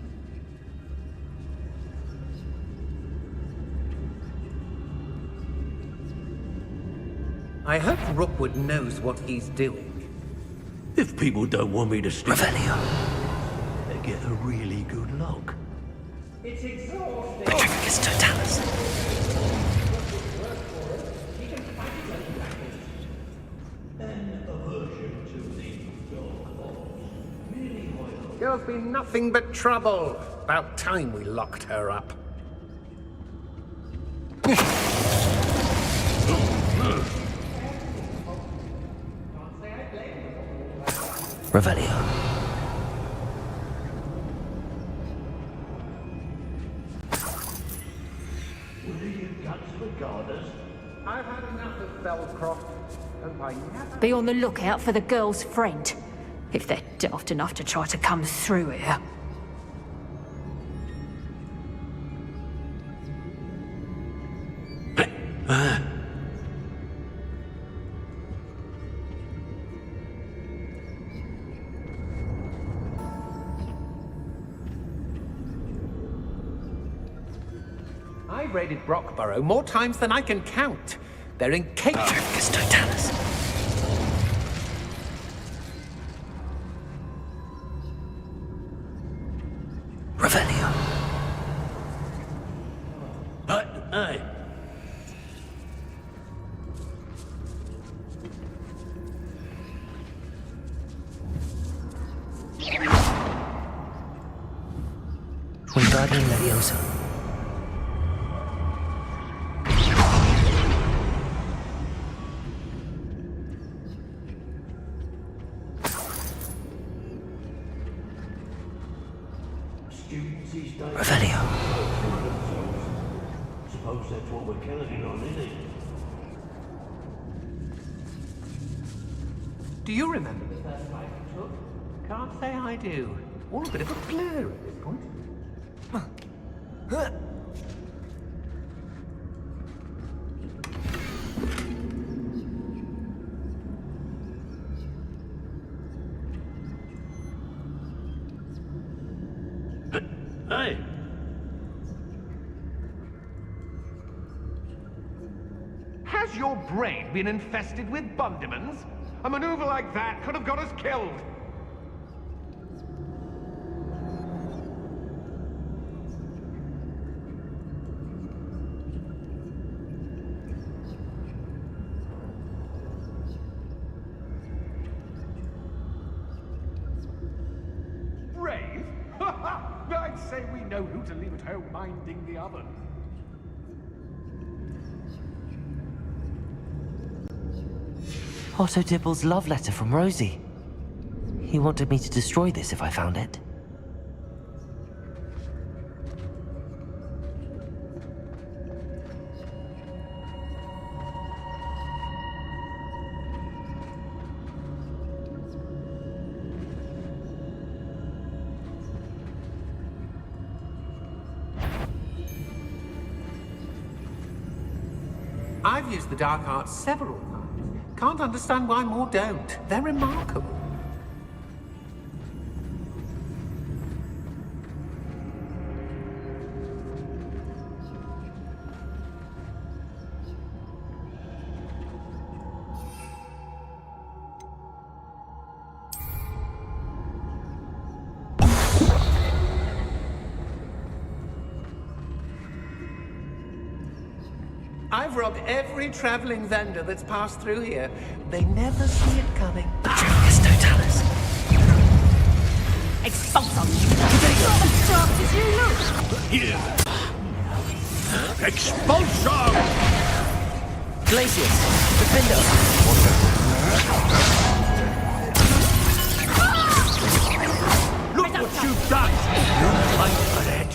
I hope Rookwood knows what he's doing. If people don't want me to stick, Revelio. they get a really good look. It's exhausting. Petrificus Totalis. Girl's been nothing but trouble. About time we locked her up. Revelio. I've had enough of Belcroft. Hope I never... Be on the lookout for the girl's friend. If they're daft enough to try to come through here. I raided Brockborough more times than I can count. They're incapable. Petrificus Totalis. Revelio. Hey, Wingardium Leviosa. students these days. Revelio. Suppose that's what we're counting on, isn't it? Do you remember the first flight we took? Can't say I do. All a bit of a blur at this point. Hey, Has your brain been infested with Bundimans? A maneuver like that could have got us killed. Brave? I'd say we know who to leave at home minding the oven. Otto Dibble's love letter from Rosie. He wanted me to destroy this if I found it. I've used the dark arts several times. Can't understand why more don't. They're remarkable. I've robbed every traveling vendor that's passed through here. They never see it coming. Julius Totalis. Expulsum! Not as sharp as you look! Here! Expulsum! Glacius, Defender. Look what you've done! You'll fight for it!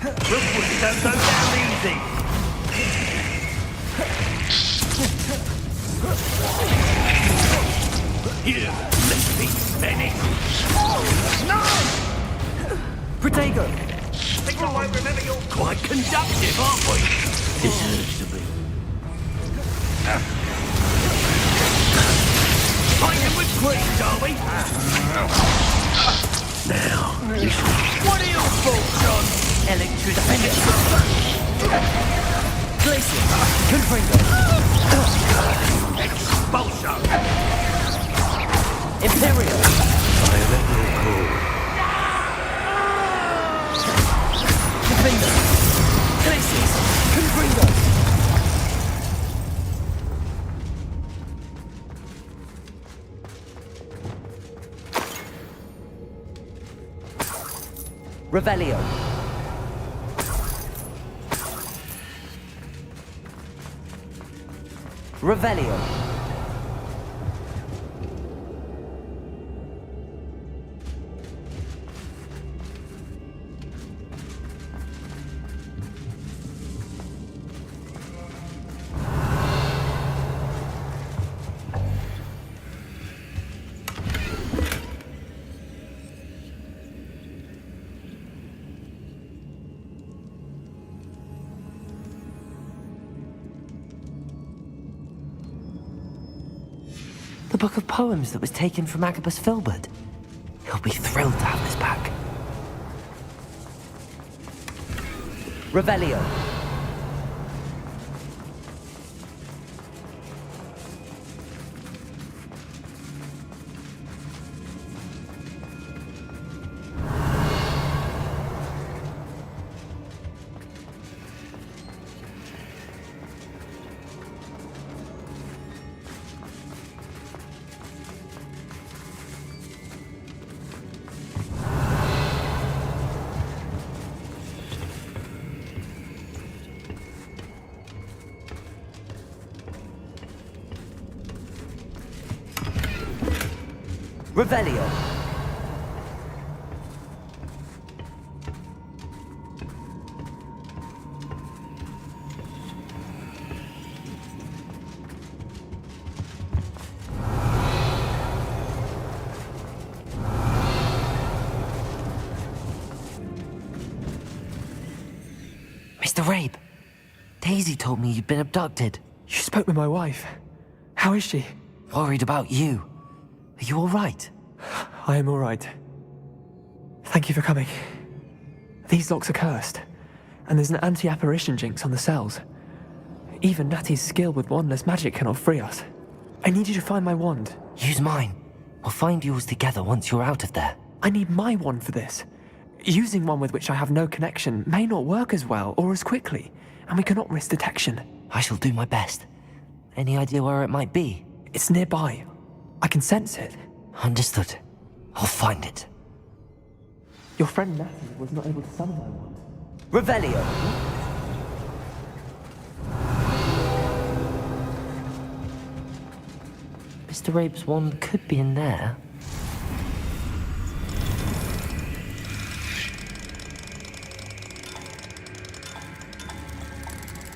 Look what don't go down easy! Here, let me finish! No! Protego. Think I won't remember your... Quite conductive, aren't we? Deserves to be. Fighting with greens, are we? Now, what are your thoughts on Electricity. Glacius, Confringo. expulsion? Imperial. Defender. Glacius, Confringo. Revelio. Revelio. The book of poems that was taken from Agabus Filbert. He'll be thrilled to have this back. Revelio. Revelio. Mr. Rabe, Daisy told me you'd been abducted. You spoke with my wife. How is she? Worried about you. Are you all right? I am all right. Thank you for coming. These locks are cursed, and there's an anti-apparition jinx on the cells. Even Natty's skill with wandless magic cannot free us. I need you to find my wand. Use mine. We'll find yours together once you're out of there. I need my wand for this. Using one with which I have no connection may not work as well or as quickly, and we cannot risk detection. I shall do my best. Any idea where it might be? It's nearby. I can sense it. Understood. I'll find it. Your friend Natty was not able to summon my wand. Revelio. Mr. Rabe's wand could be in there.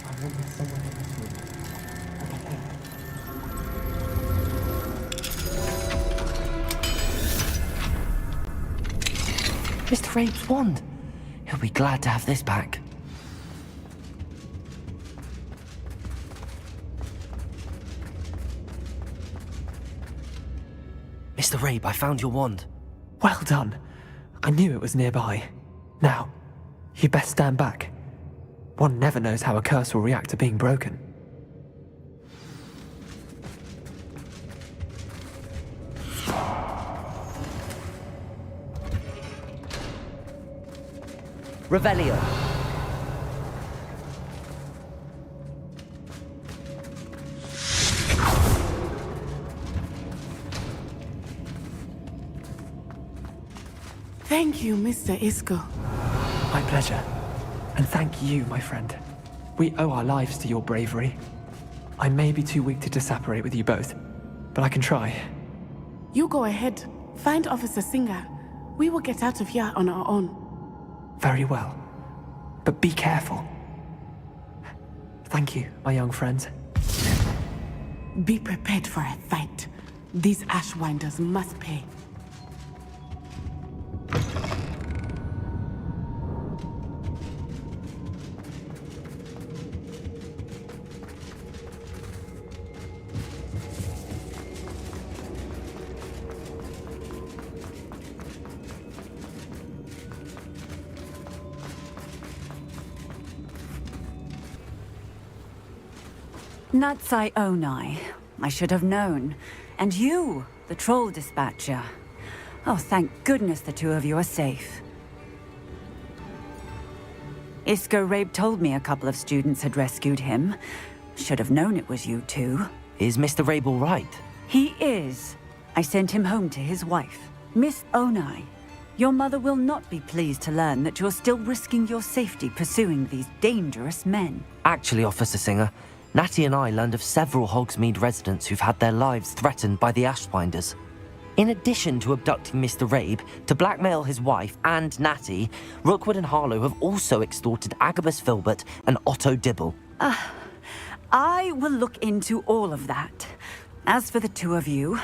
I want this somewhere in this room. Mr. Rabe's wand. He'll be glad to have this back. Mr. Rabe, I found your wand. Well done. I knew it was nearby. Now, you best stand back. One never knows how a curse will react to being broken. Revelio. Thank you, Mr. Isco. My pleasure. And thank you, my friend. We owe our lives to your bravery. I may be too weak to disapparate with you both, but I can try. You go ahead. Find Officer Singer. We will get out of here on our own. Very well. But be careful. Thank you, my young friends. Be prepared for a fight. These Ashwinders must pay. Natsai Onai. I should have known. And you, the troll dispatcher. Oh, thank goodness the two of you are safe. Isco Rabe told me a couple of students had rescued him. Should have known it was you two. Is Mr. Rabe all right? He is. I sent him home to his wife, Miss Onai. Your mother will not be pleased to learn that you're still risking your safety pursuing these dangerous men. Actually, Officer Singer, Natty and I learned of several Hogsmeade residents who've had their lives threatened by the Ashwinders. In addition to abducting Mr. Rabe to blackmail his wife and Natty, Rookwood and Harlow have also extorted Agabus Filbert and Otto Dibble. I will look into all of that. As for the two of you,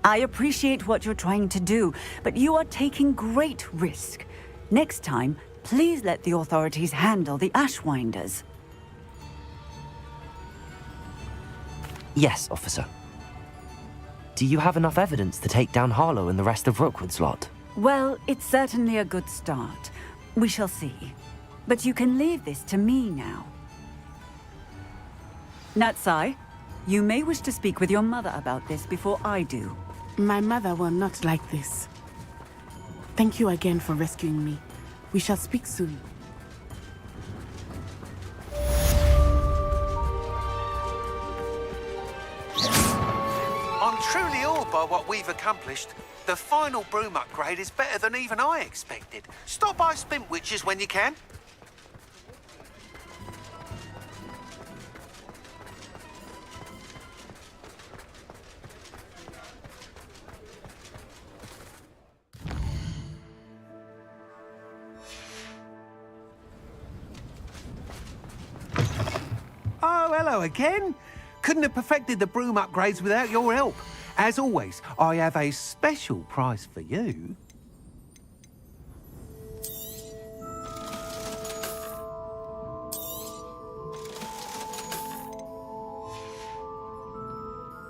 I appreciate what you're trying to do, but you are taking great risk. Next time, please let the authorities handle the Ashwinders. Yes, officer. Do you have enough evidence to take down Harlow and the rest of Rookwood's lot? Well, it's certainly a good start. We shall see. But you can leave this to me now. Natsai, you may wish to speak with your mother about this before I do. My mother will not like this. Thank you again for rescuing me. We shall speak soon. I'm truly awed by what we've accomplished. The final broom upgrade is better than even I expected. Stop by Spintwitches when you can. Oh, hello again. Couldn't have perfected the broom upgrades without your help. As always, I have a special prize for you.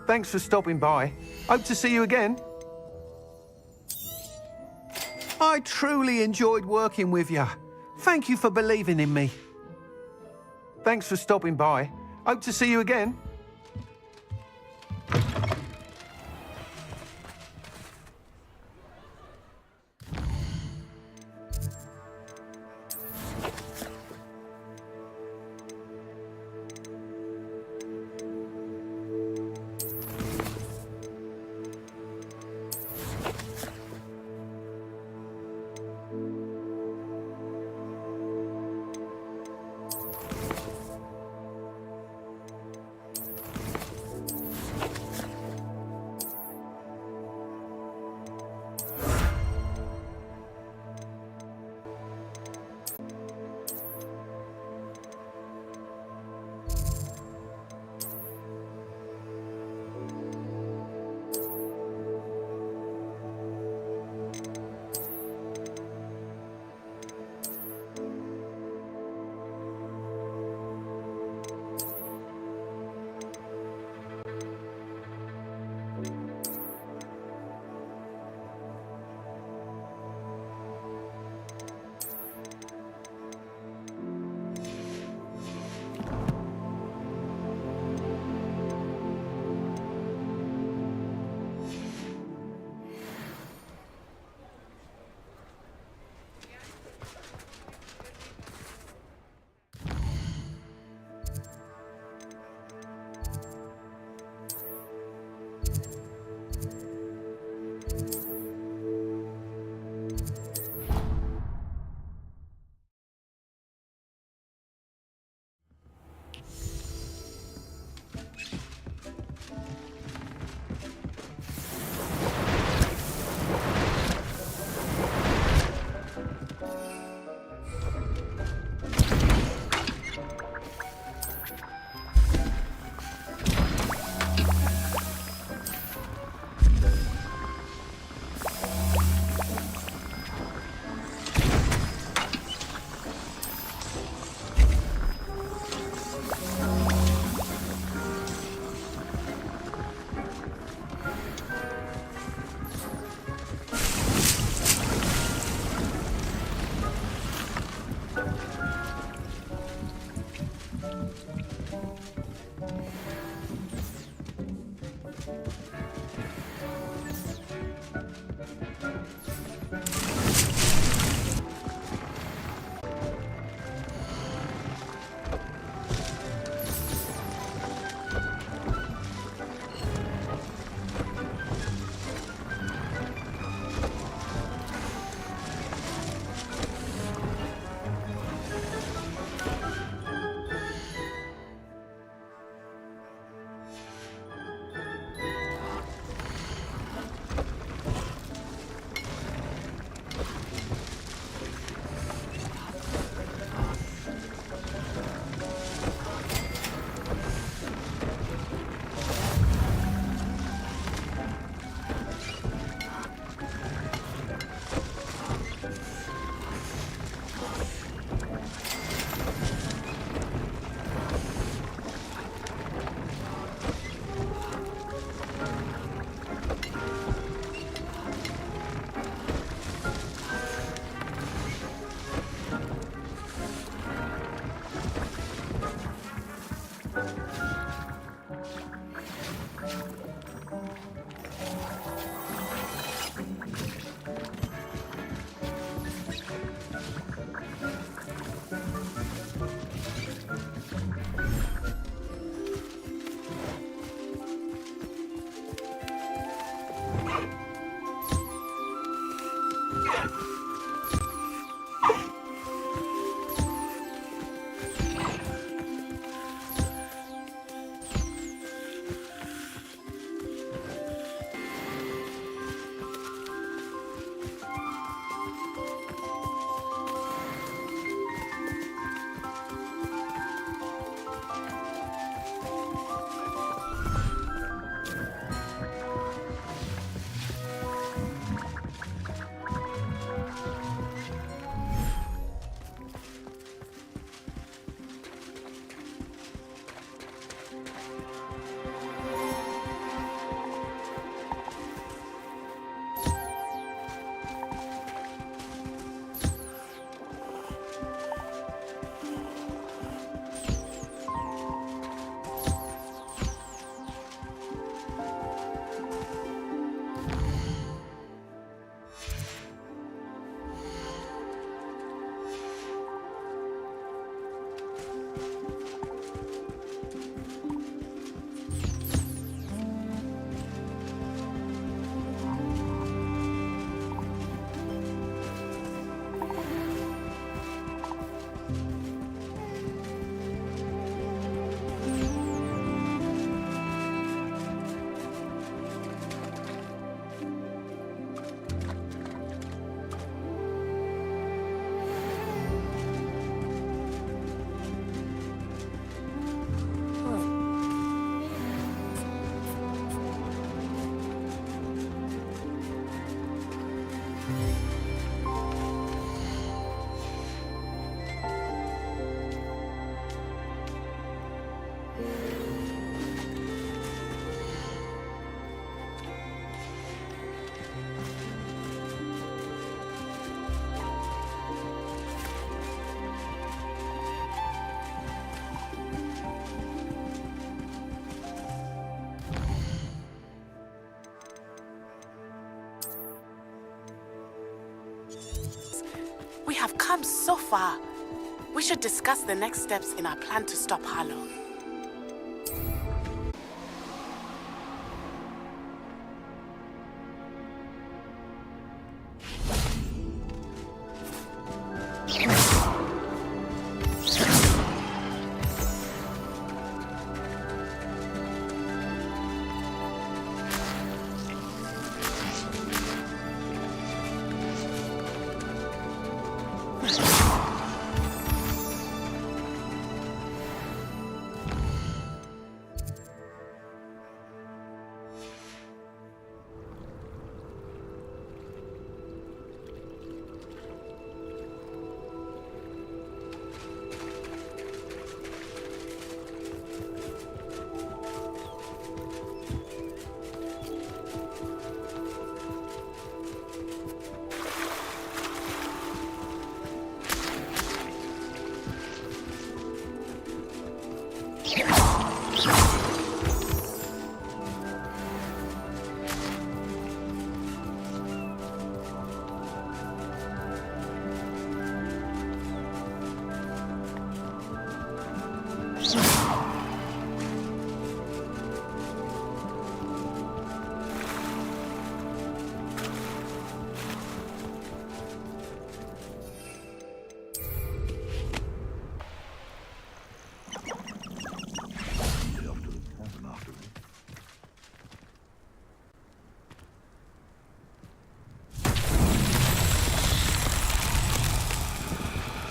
Thanks for stopping by. Hope to see you again. I truly enjoyed working with you. Thank you for believing in me. Thanks for stopping by. Hope to see you again. We have come so far. We should discuss the next steps in our plan to stop Harlow.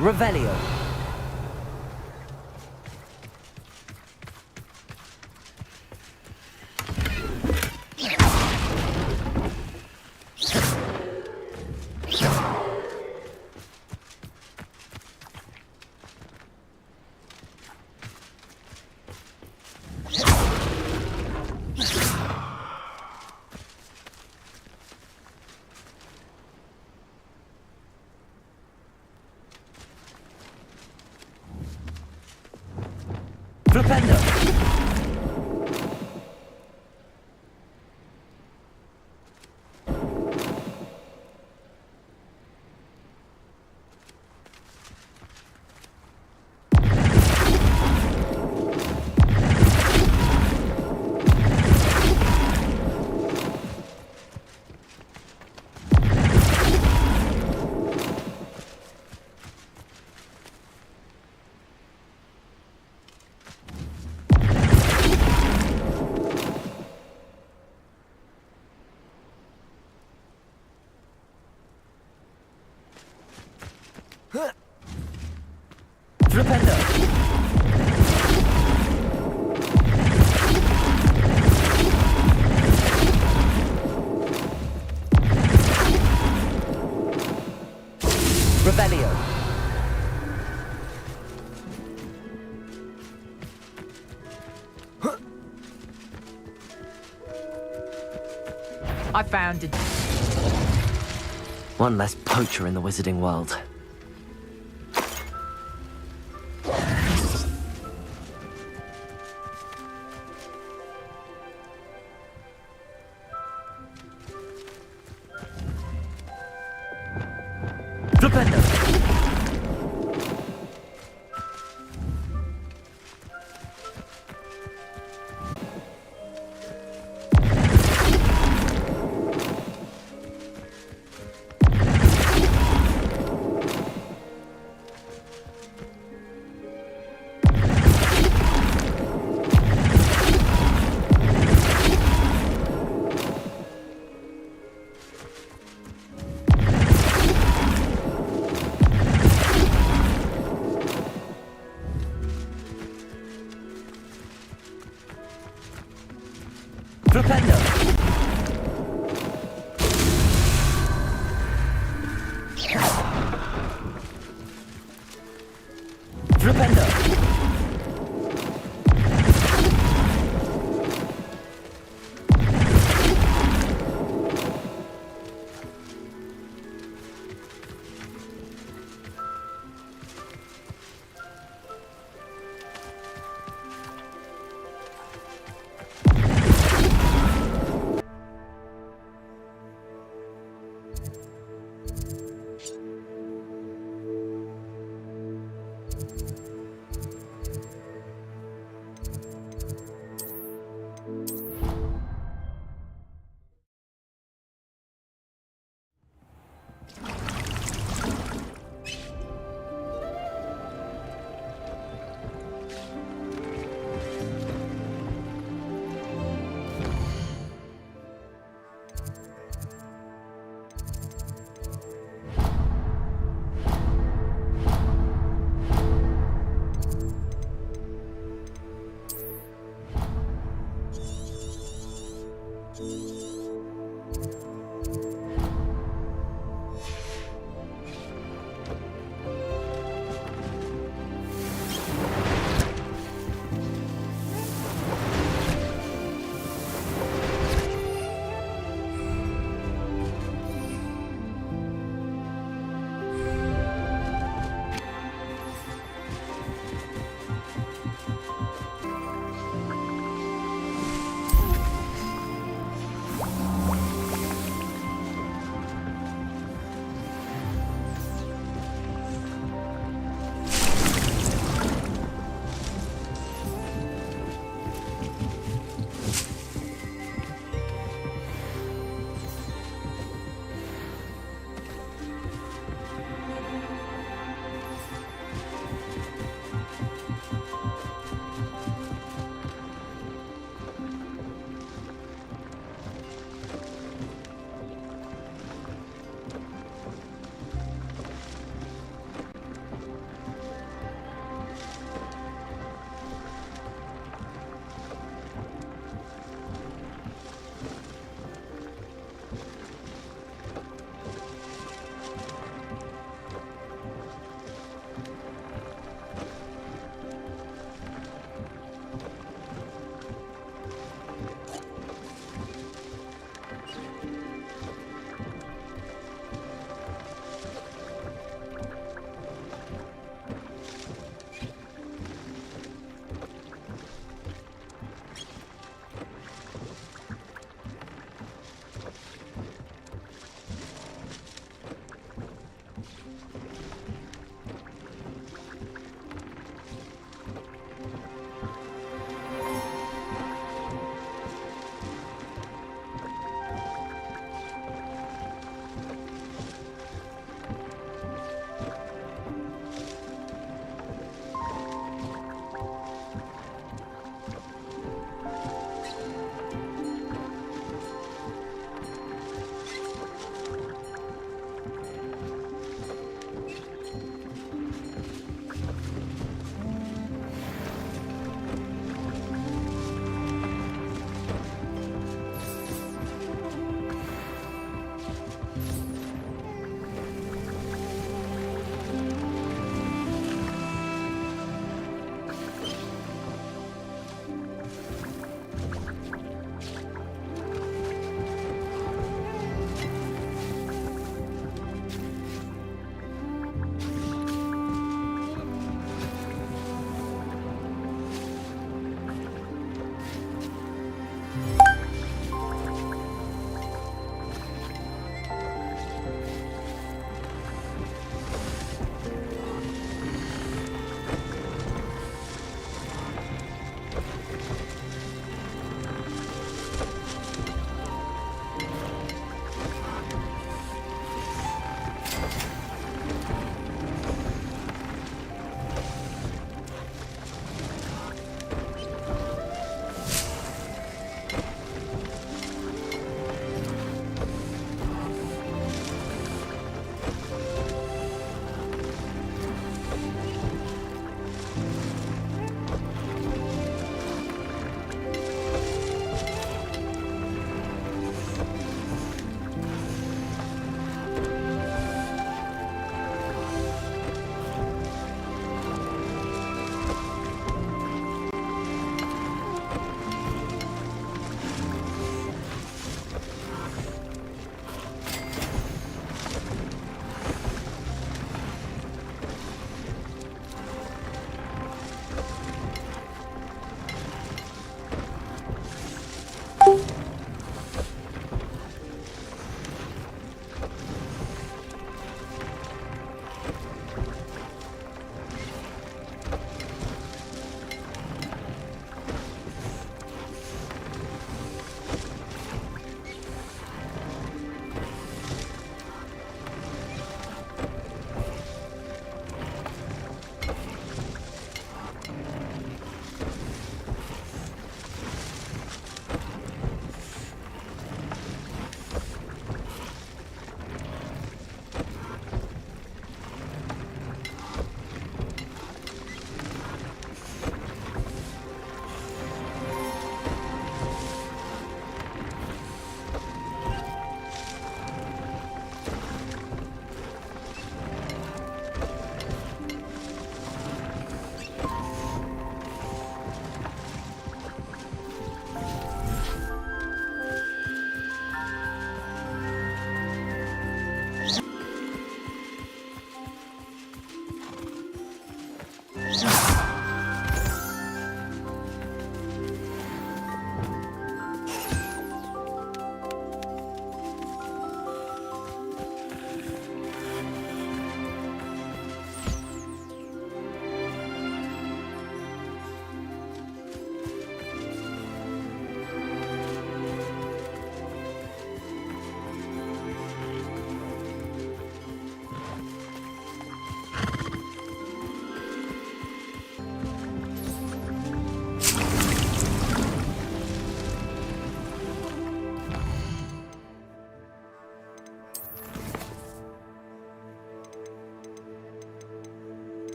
Revelio. Flipendo. Flipendo. Revelio. I found it. One less poacher in the wizarding world. Flipendo.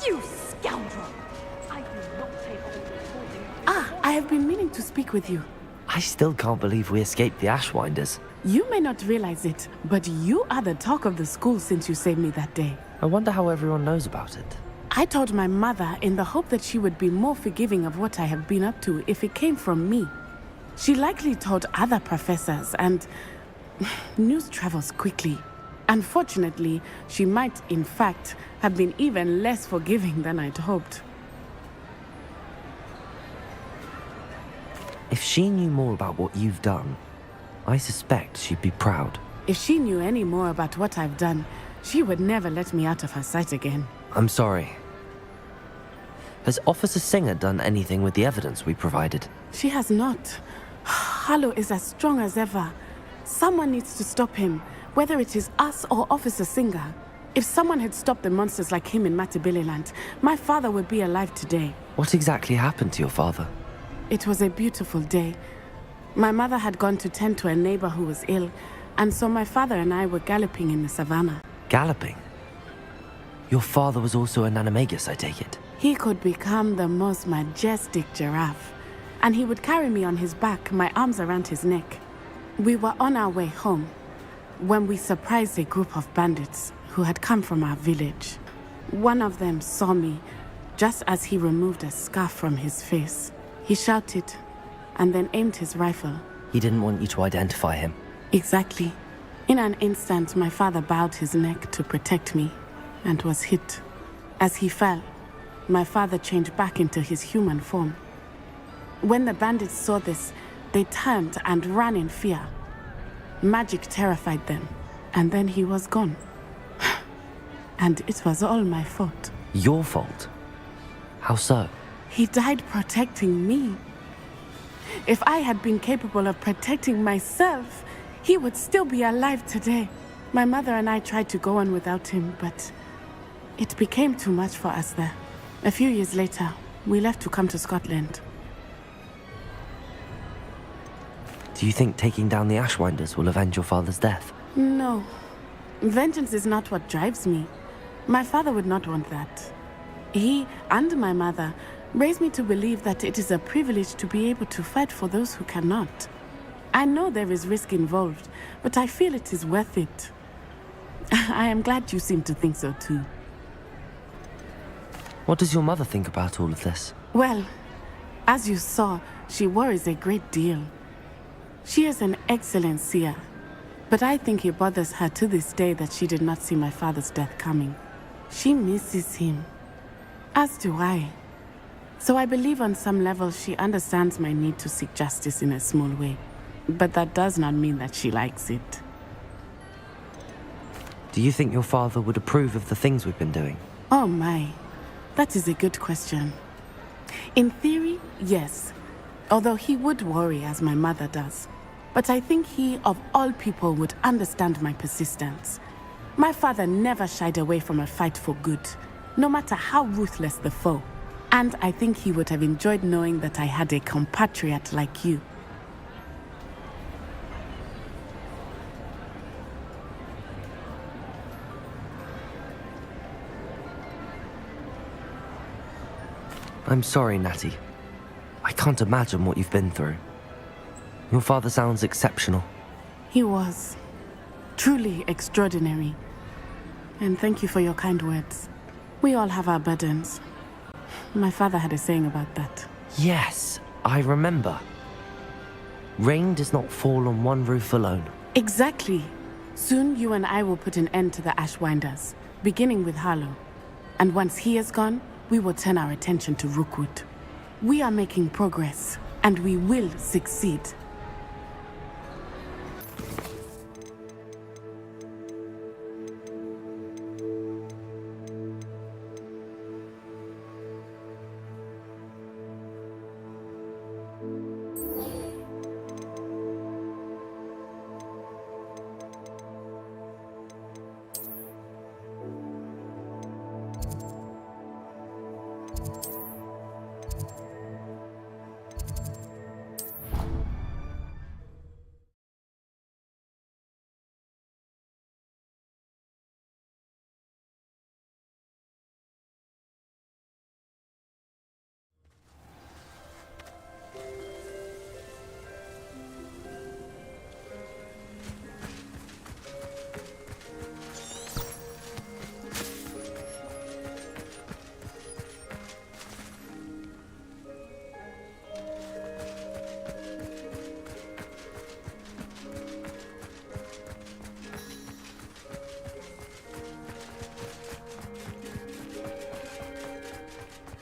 You scoundrel! I do not take all this holding. Ah, I have been meaning to speak with you. I still can't believe we escaped the Ashwinders. You may not realize it, but you are the talk of the school since you saved me that day. I wonder how everyone knows about it. I told my mother in the hope that she would be more forgiving of what I have been up to if it came from me. She likely told other professors, and news travels quickly. Unfortunately, she might, in fact, have been even less forgiving than I'd hoped. If she knew more about what you've done, I suspect she'd be proud. If she knew any more about what I've done, she would never let me out of her sight again. I'm sorry. Has Officer Singer done anything with the evidence we provided? She has not. Harlow is as strong as ever. Someone needs to stop him, whether it is us or Officer Singer. If someone had stopped the monsters like him in Matabeleland, my father would be alive today. What exactly happened to your father? It was a beautiful day. My mother had gone to tend to a neighbor who was ill, and so my father and I were galloping in the savannah. Galloping? Your father was also an animagus, I take it? He could become the most majestic giraffe, and he would carry me on his back, my arms around his neck. We were on our way home when we surprised a group of bandits who had come from our village. One of them saw me just as he removed a scarf from his face. He shouted and then aimed his rifle. He didn't want you to identify him. Exactly. In an instant, my father bowed his neck to protect me and was hit. As he fell, my father changed back into his human form. When the bandits saw this, they turned and ran in fear. Magic terrified them, and then he was gone. And it was all my fault. Your fault? How so? He died protecting me. If I had been capable of protecting myself, he would still be alive today. My mother and I tried to go on without him, but it became too much for us there. A few years later, we left to come to Scotland. Do you think taking down the Ashwinders will avenge your father's death? No. Vengeance is not what drives me. My father would not want that. He and my mother raised me to believe that it is a privilege to be able to fight for those who cannot. I know there is risk involved, but I feel it is worth it. I am glad you seem to think so too. What does your mother think about all of this? Well, as you saw, she worries a great deal. She is an excellent seer, but I think it bothers her to this day that she did not see my father's death coming. She misses him, as do I. So I believe on some level she understands my need to seek justice in a small way. But that does not mean that she likes it. Do you think your father would approve of the things we've been doing? Oh my, that is a good question. In theory, yes. Although he would worry as my mother does. But I think he, of all people, would understand my persistence. My father never shied away from a fight for good, no matter how ruthless the foe. And I think he would have enjoyed knowing that I had a compatriot like you. I'm sorry, Natty. I can't imagine what you've been through. Your father sounds exceptional. He was. Truly extraordinary. And thank you for your kind words. We all have our burdens. My father had a saying about that. Yes, I remember. Rain does not fall on one roof alone. Exactly. Soon you and I will put an end to the Ashwinders, beginning with Harlow. And once he is gone, we will turn our attention to Rookwood. We are making progress, and we will succeed.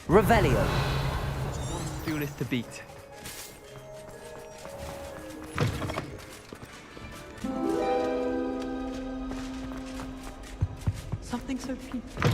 Revelio. Fuel is to beat. Something so peaceful.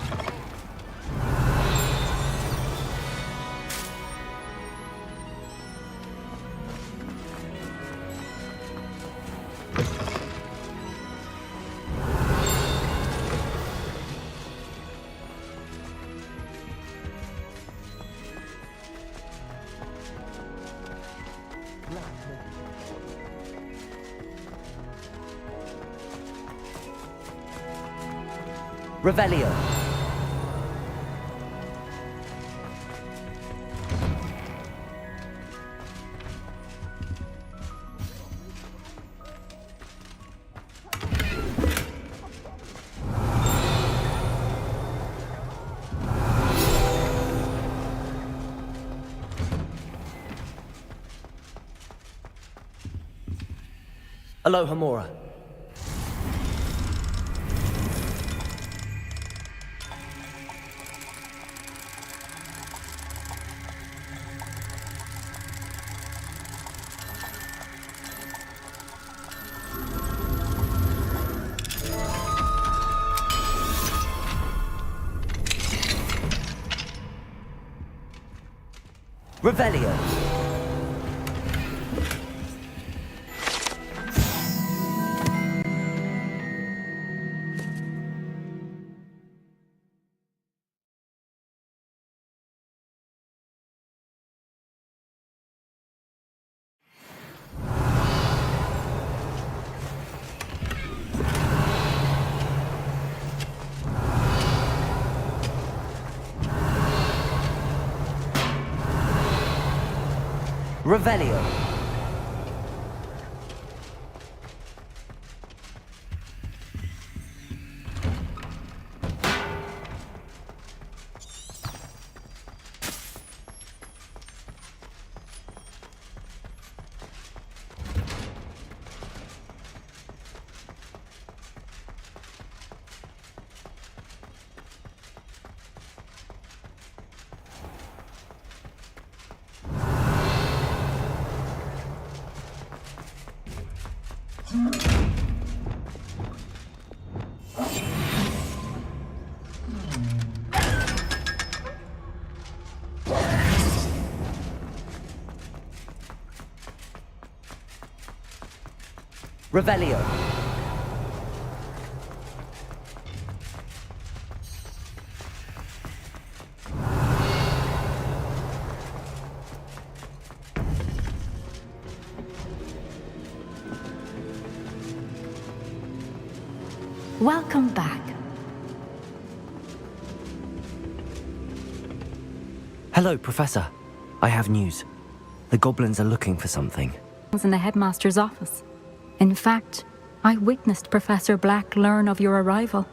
Revelio. Aloha Mora. Revelio. Revelio. Revelio. Welcome back. Hello, Professor. I have news. The goblins are looking for something. I was in the headmaster's office. In fact, I witnessed Professor Black learn of your arrival.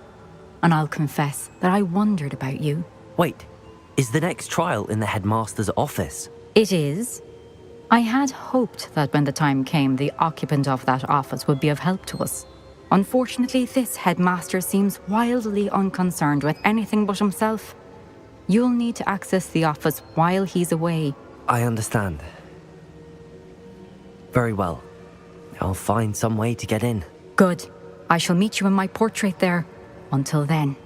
And I'll confess that I wondered about you. Wait, is the next trial in the headmaster's office? It is. I had hoped that when the time came, the occupant of that office would be of help to us. Unfortunately, this headmaster seems wildly unconcerned with anything but himself. You'll need to access the office while he's away. I understand. Very well. I'll find some way to get in. Good. I shall meet you in my portrait there. Until then.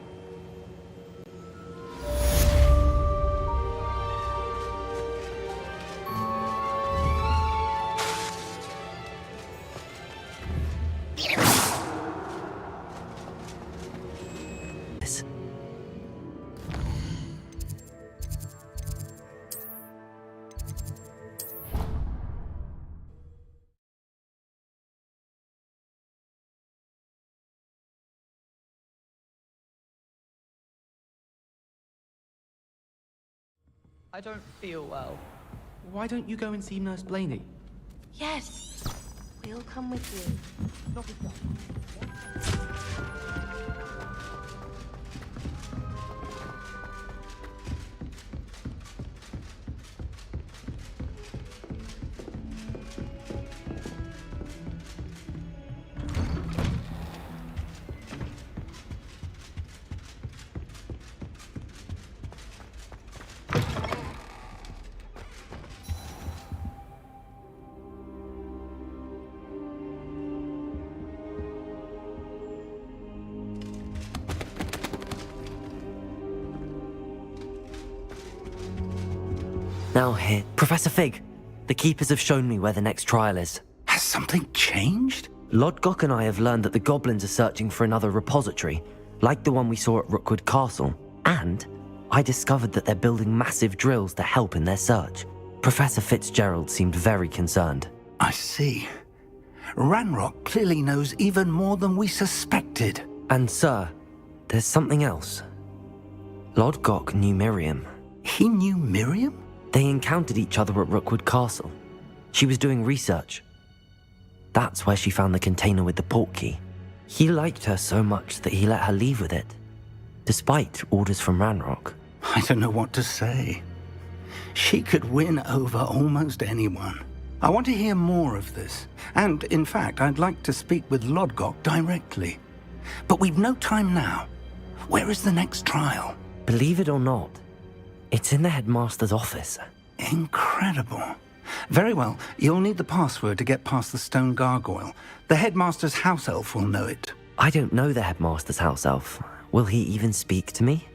I don't feel well. Why don't you go and see Nurse Blaney? Yes, we'll come with you. Knock it down. Now here, Professor Fig. The Keepers have shown me where the next trial is. Has something changed? Lodgok and I have learned that the goblins are searching for another repository, like the one we saw at Rookwood Castle. And I discovered that they're building massive drills to help in their search. Professor Fitzgerald seemed very concerned. I see. Ranrock clearly knows even more than we suspected. And sir, there's something else. Lodgok knew Miriam. He knew Miriam? They encountered each other at Rookwood Castle. She was doing research. That's where she found the container with the portkey. He liked her so much that he let her leave with it, despite orders from Ranrock. I don't know what to say. She could win over almost anyone. I want to hear more of this. And, in fact, I'd like to speak with Lodgok directly. But we've no time now. Where is the next trial? Believe it or not, it's in the headmaster's office. Incredible. Very well. You'll need the password to get past the stone gargoyle. The headmaster's house elf will know it. I don't know the headmaster's house elf. Will he even speak to me?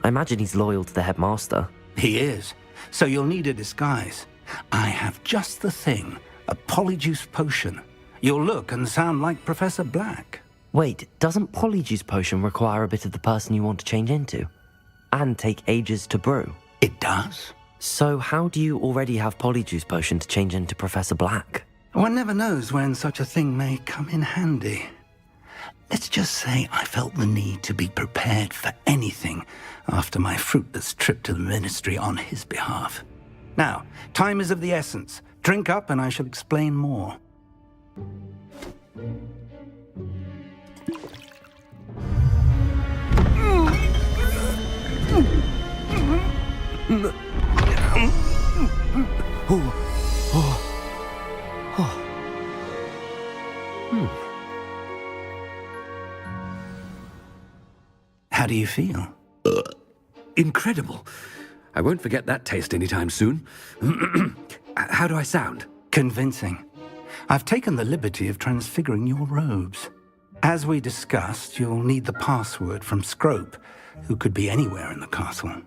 I imagine he's loyal to the headmaster. He is. So you'll need a disguise. I have just the thing. A polyjuice potion. You'll look and sound like Professor Black. Wait, doesn't Polyjuice Potion require a bit of the person you want to change into? And take ages to brew? It does. So how do you already have Polyjuice Potion to change into Professor Black? One never knows when such a thing may come in handy. Let's just say I felt the need to be prepared for anything after my fruitless trip to the Ministry on his behalf. Now, time is of the essence. Drink up and I shall explain more. How do you feel? Incredible. I won't forget that taste anytime soon. How do I sound? Convincing. I've taken the liberty of transfiguring your robes. As we discussed, you'll need the password from Scrope, who could be anywhere in the castle.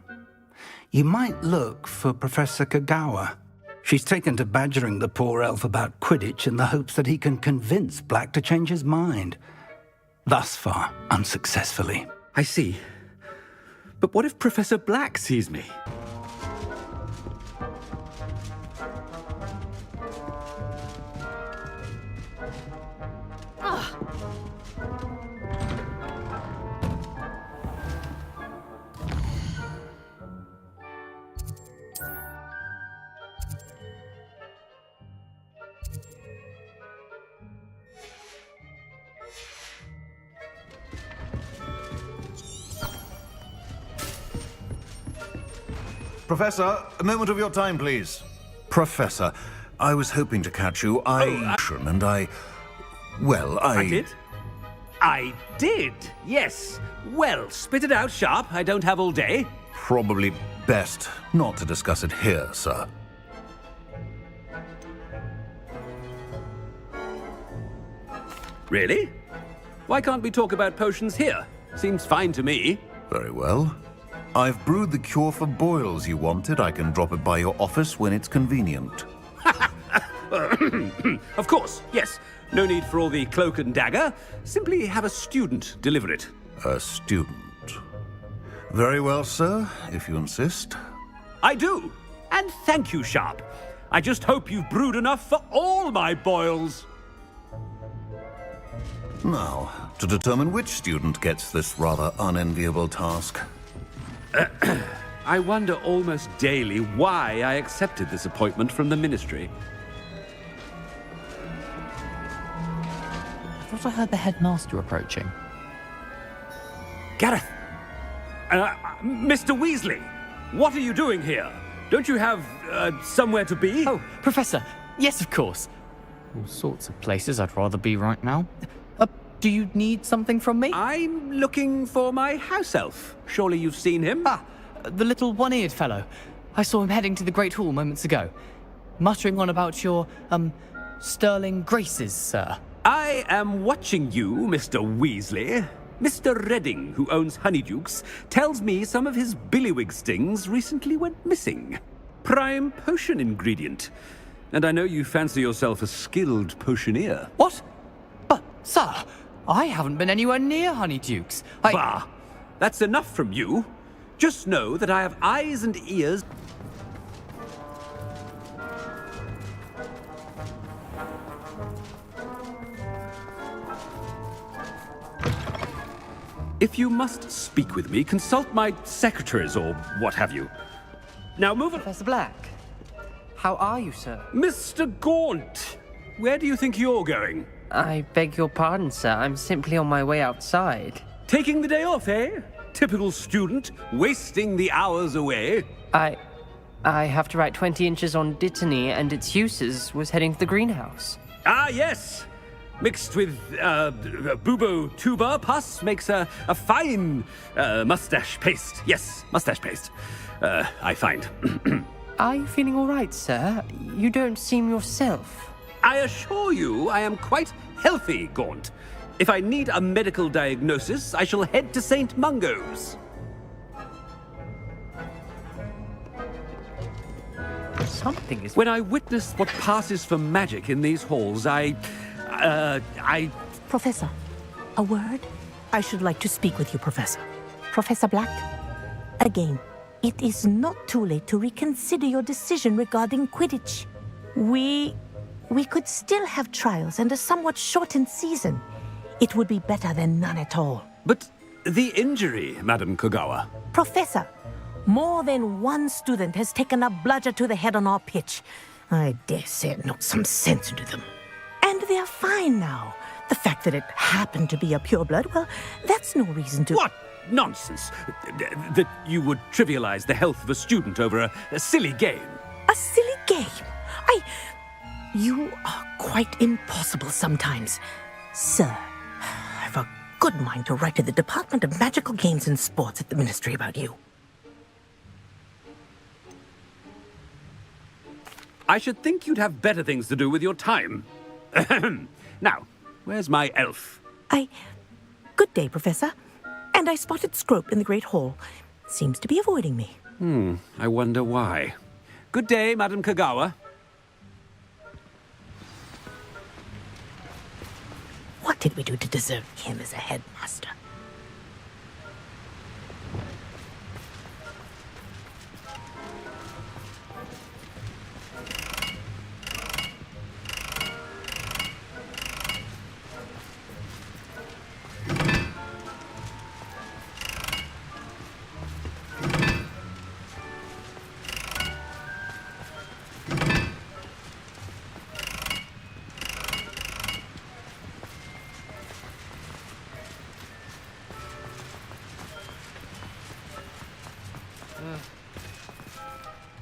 You might look for Professor Kagawa. She's taken to badgering the poor elf about Quidditch in the hopes that he can convince Black to change his mind. Thus far, unsuccessfully. I see. But what if Professor Black sees me? Professor, a moment of your time, please. Professor, I was hoping to catch you. I did? I did, yes. Well, spit it out, Sharp. I don't have all day. Probably best not to discuss it here, sir. Really? Why can't we talk about potions here? Seems fine to me. Very well. I've brewed the cure for boils you wanted. I can drop it by your office when it's convenient. Of course, yes. No need for all the cloak and dagger. Simply have a student deliver it. A student? Very well, sir, if you insist. I do. And thank you, Sharp. I just hope you've brewed enough for all my boils. Now, to determine which student gets this rather unenviable task. I wonder almost daily why I accepted this appointment from the Ministry. I thought I heard the headmaster approaching. Gareth! Mr. Weasley! What are you doing here? Don't you have, somewhere to be? Oh, Professor! Yes, of course. All sorts of places I'd rather be right now. Do you need something from me? I'm looking for my house elf. Surely you've seen him? Ah, the little one-eared fellow. I saw him heading to the Great Hall moments ago. Muttering on about your, sterling graces, sir. I am watching you, Mr. Weasley. Mr. Redding, who owns Honeydukes, tells me some of his billywig stings recently went missing. prime potion ingredient. And I know you fancy yourself a skilled potioneer. What? But, sir, I haven't been anywhere near Honeydukes. Bah! That's enough from you. Just know that I have eyes and ears. If you must speak with me, consult my secretaries or what have you. Now move on. Professor Black, how are you, sir? Mr. Gaunt, where do you think you're going? I beg your pardon, sir. I'm simply on my way outside. Taking the day off, eh? Typical student, wasting the hours away. I have to write 20 inches on Dittany and its uses. Was heading to the greenhouse. Ah, yes. Mixed with bubo tuber pus makes a fine mustache paste. Yes, mustache paste. I find. Are you feeling all right, sir? You don't seem yourself. I assure you I am quite healthy, Gaunt. If I need a medical diagnosis, I shall head to St. Mungo's. Something is... When I witness what passes for magic in these halls, I... Professor, a word? I should like to speak with you, Professor. Professor Black, again, it is not too late to reconsider your decision regarding Quidditch. We could still have trials and a somewhat shortened season. It would be better than none at all. But the injury, Madam Kogawa. Professor, more than one student has taken a bludger to the head on our pitch. I dare say it knocked some sense into them. And they're fine now. The fact that it happened to be a pureblood, well, that's no reason to... What nonsense! That you would trivialize the health of a student over a silly game. A silly game? You are quite impossible sometimes. Sir, I've a good mind to write to the Department of Magical Games and Sports at the Ministry about you. I should think you'd have better things to do with your time. Now, where's my elf? Good day, Professor. And I spotted Scrope in the Great Hall. Seems to be avoiding me. I wonder why. Good day, Madam Kogawa. What did we do to deserve him as a headmaster?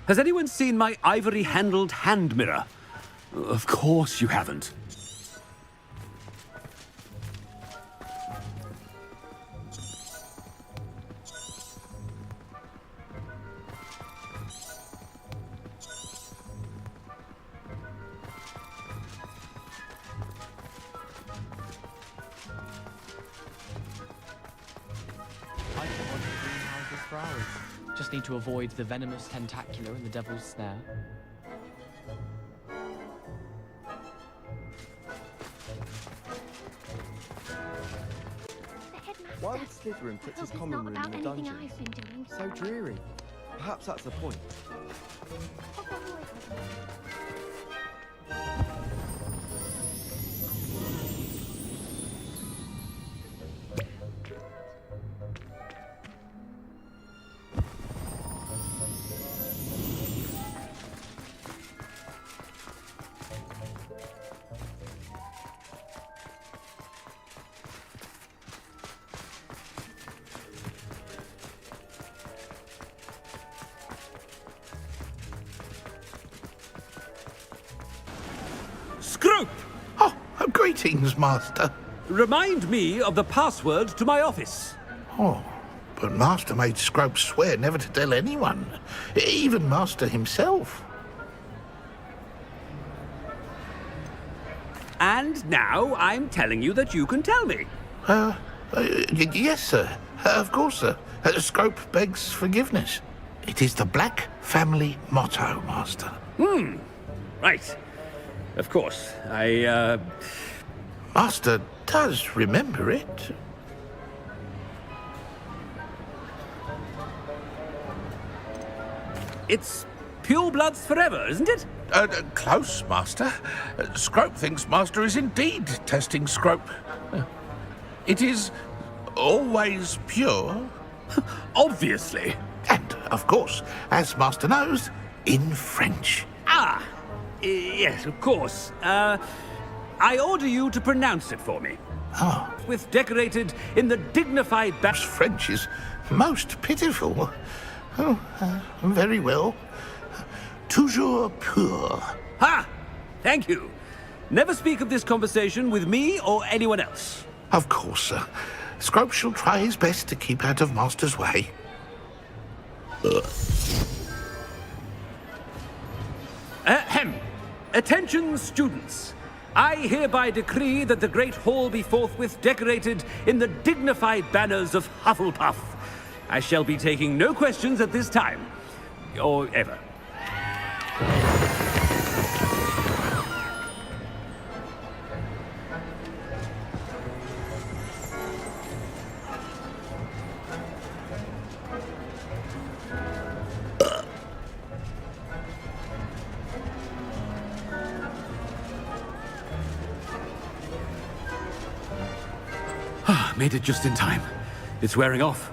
Has anyone seen my ivory-handled hand mirror? Of course you haven't. Just need to avoid the venomous tentacular and the devil's snare. Why would Slytherin put his common room in a dungeon? So dreary. Perhaps that's the point. Scrope! Oh, greetings, Master. Remind me of the password to my office. Oh, but Master made Scrope swear never to tell anyone, even Master himself. And now I'm telling you that you can tell me. Yes, sir. Of course, sir. Scrope begs forgiveness. It is the Black family motto, Master. Right. Of course. Master does remember it. It's pure bloods forever, isn't it? Close, Master. Scrope thinks Master is indeed testing Scrope. It is always pure. Obviously. And, of course, as Master knows, in French. Ah! Yes, of course. I order you to pronounce it for me. Ah. With decorated in the dignified French is most pitiful. Oh, very well. Toujours pur. Ha! Thank you. Never speak of this conversation with me or anyone else. Of course, sir. Scrope shall try his best to keep out of Master's way. Ahem. Attention, students. I hereby decree that the Great Hall be forthwith decorated in the dignified banners of Hufflepuff. I shall be taking no questions at this time. Or ever. Made it just in time. It's wearing off.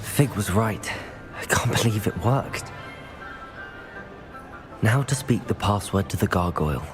Fig was right. I can't believe it worked. Now to speak the password to the gargoyle.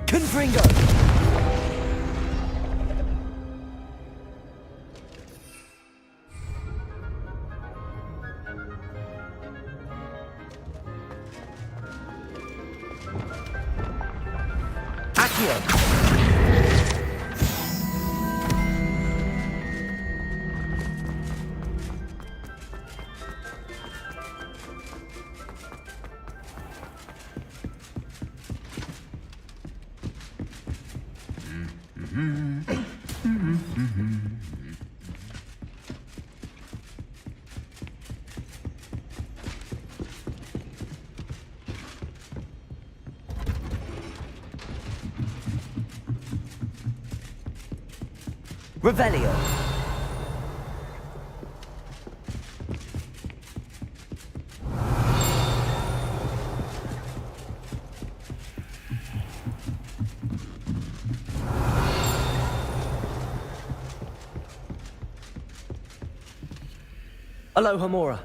Confringo! Accio! Revelio. Alohomora.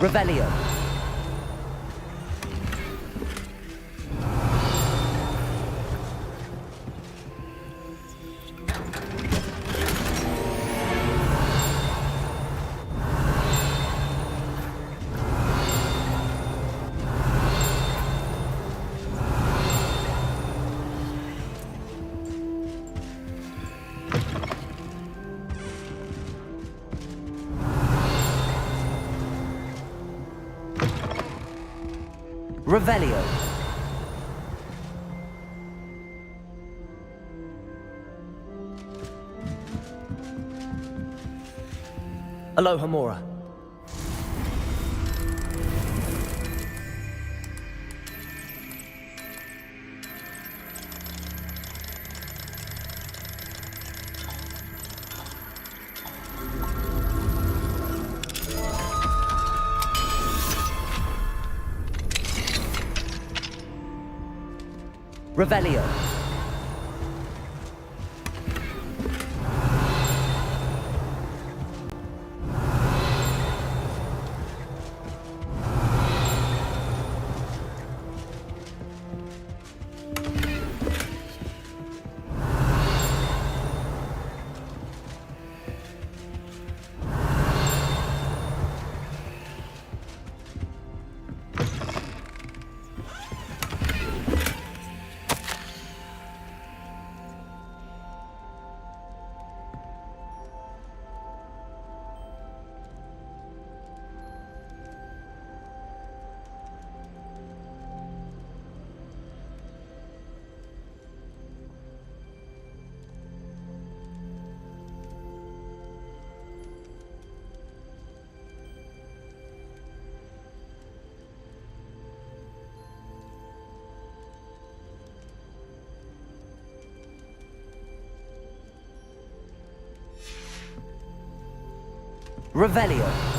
Revelio. Revelio. Aloha Mora. Revelio. Revelio.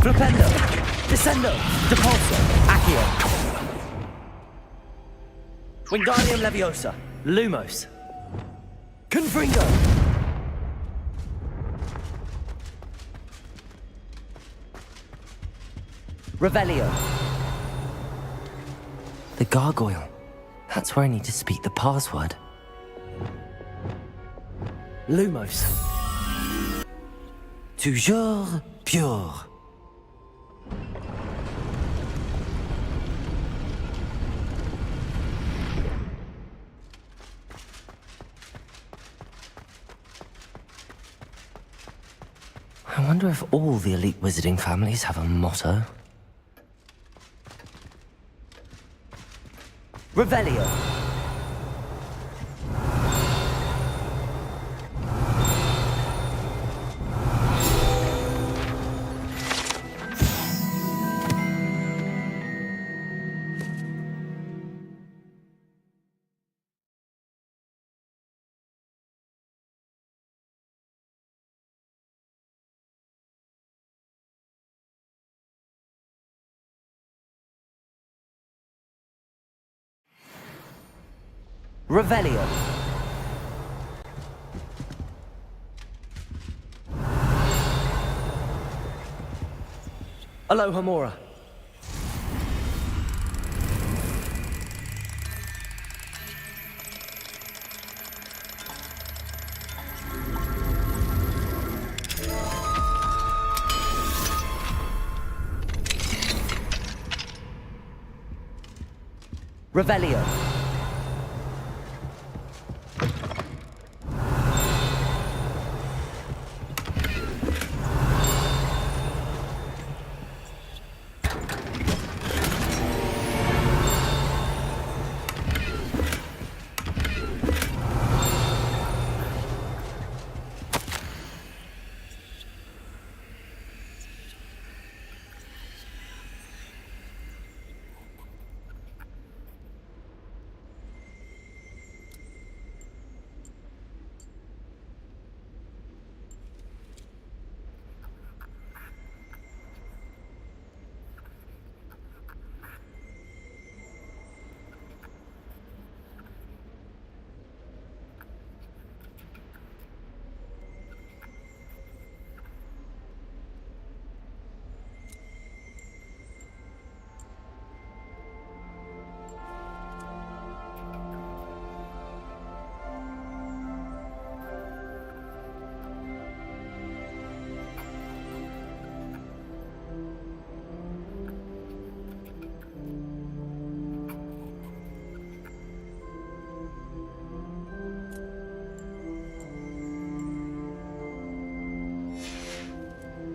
Flipendo, Descendo, Depulso, Accio. Wingardium Leviosa, Lumos. Confringo. Revelio. The gargoyle. That's where I need to speak the password. Lumos. Toujours pure. I wonder if all the elite wizarding families have a motto. Revelio. Revelio. Aloha Mora. Revelio.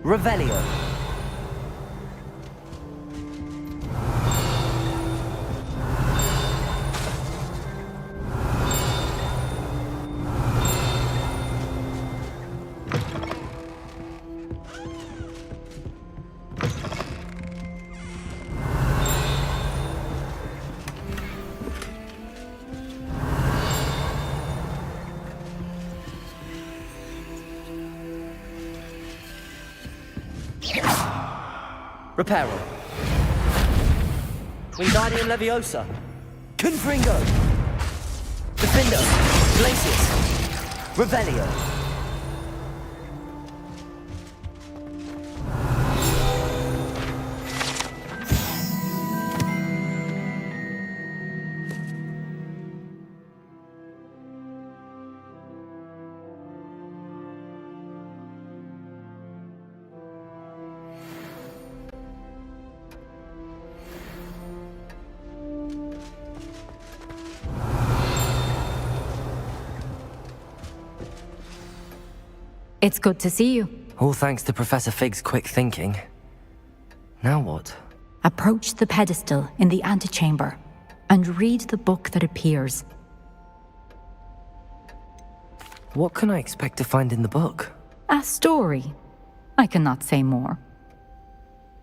Revelio. Reparo. Wingardium Leviosa. Confringo. Defender. Glacius. Revelio. It's good to see you. All thanks to Professor Fig's quick thinking. Now what? Approach the pedestal in the antechamber and read the book that appears. What can I expect to find in the book? A story. I cannot say more.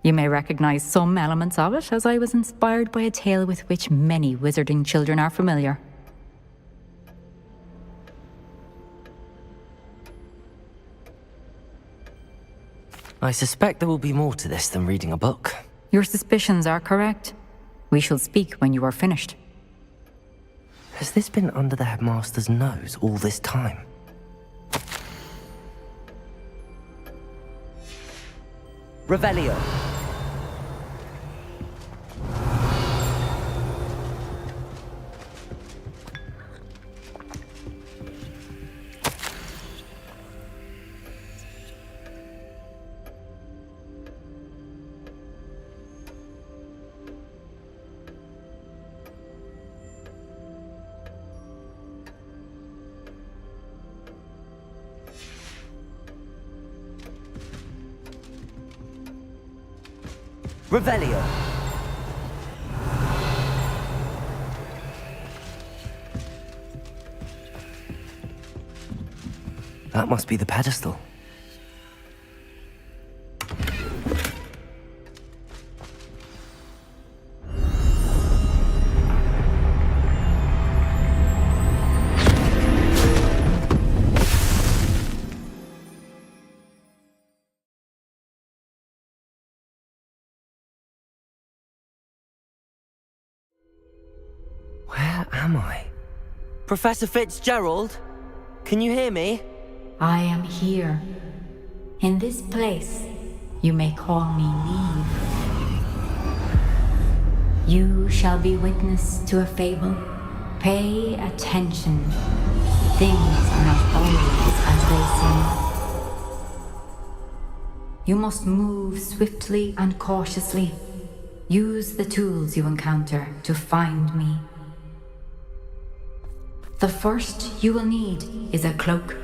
You may recognize some elements of it, as I was inspired by a tale with which many wizarding children are familiar. I suspect there will be more to this than reading a book. Your suspicions are correct. We shall speak when you are finished. Has this been under the headmaster's nose all this time? Revelio. Revelio. That must be the pedestal. Where am I? Professor Fitzgerald? Can you hear me? I am here. In this place, you may call me Neve. You shall be witness to a fable. Pay attention. Things are not always as they seem. You must move swiftly and cautiously. Use the tools you encounter to find me. The first you will need is a cloak.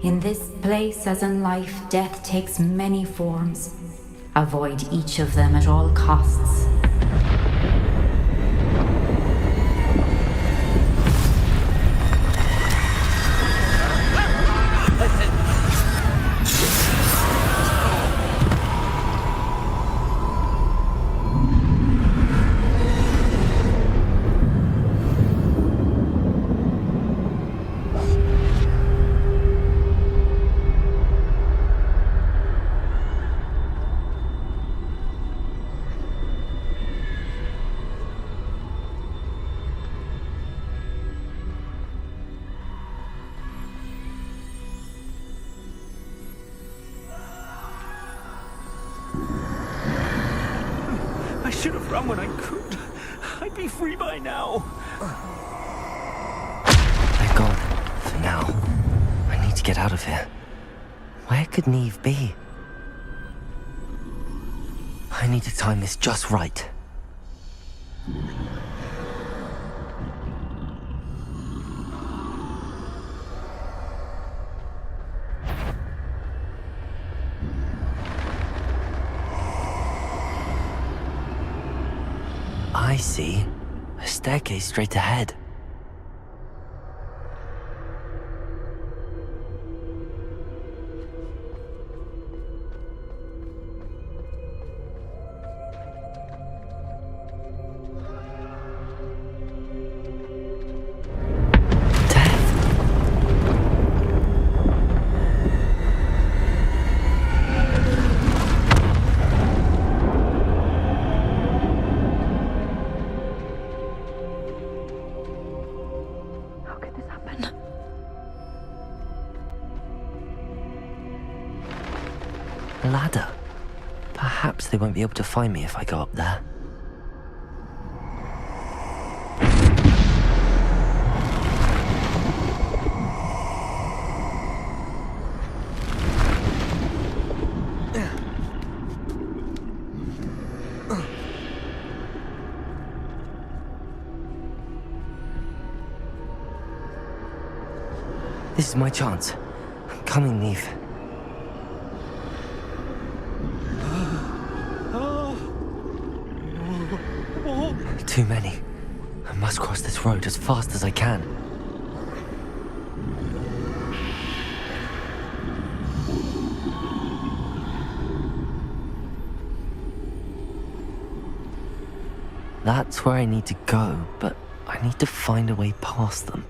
In this place, as in life, death takes many forms. Avoid each of them at all costs. I should have run when I could. I'd be free by now. Thank God. For now. I need to get out of here. Where could Neve be? I need to time this just right. I see. A staircase straight ahead. Ladder. Perhaps they won't be able to find me if I go up there. This is my chance. I'm coming, Neve. Too many. I must cross this road as fast as I can. That's where I need to go, but I need to find a way past them.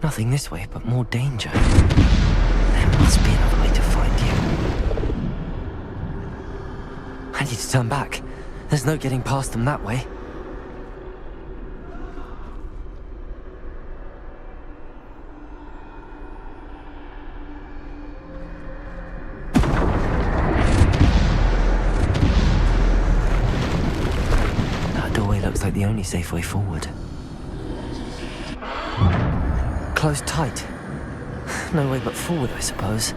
Nothing this way, but more danger. There must be another way to find you. I need to turn back. There's no getting past them that way. That doorway looks like the only safe way forward. Closed tight. No way but forward, I suppose.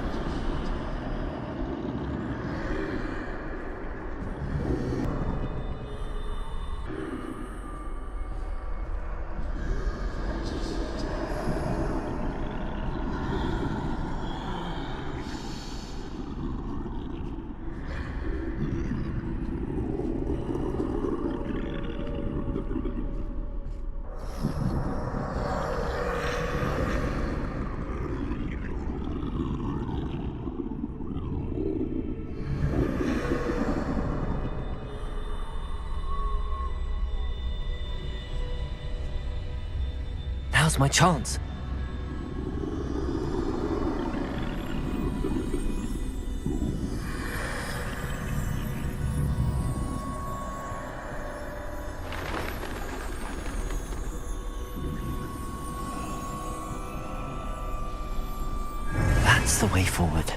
Now's my chance. That's the way forward.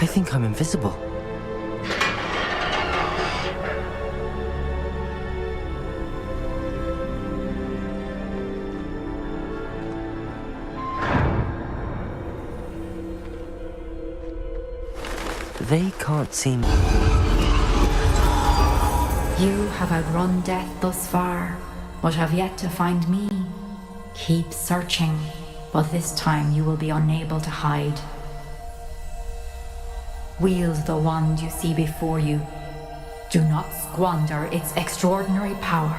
I think I'm invisible. They can't see me. You have outrun death thus far, but have yet to find me. Keep searching, but this time you will be unable to hide. Wield the wand you see before you. Do not squander its extraordinary power.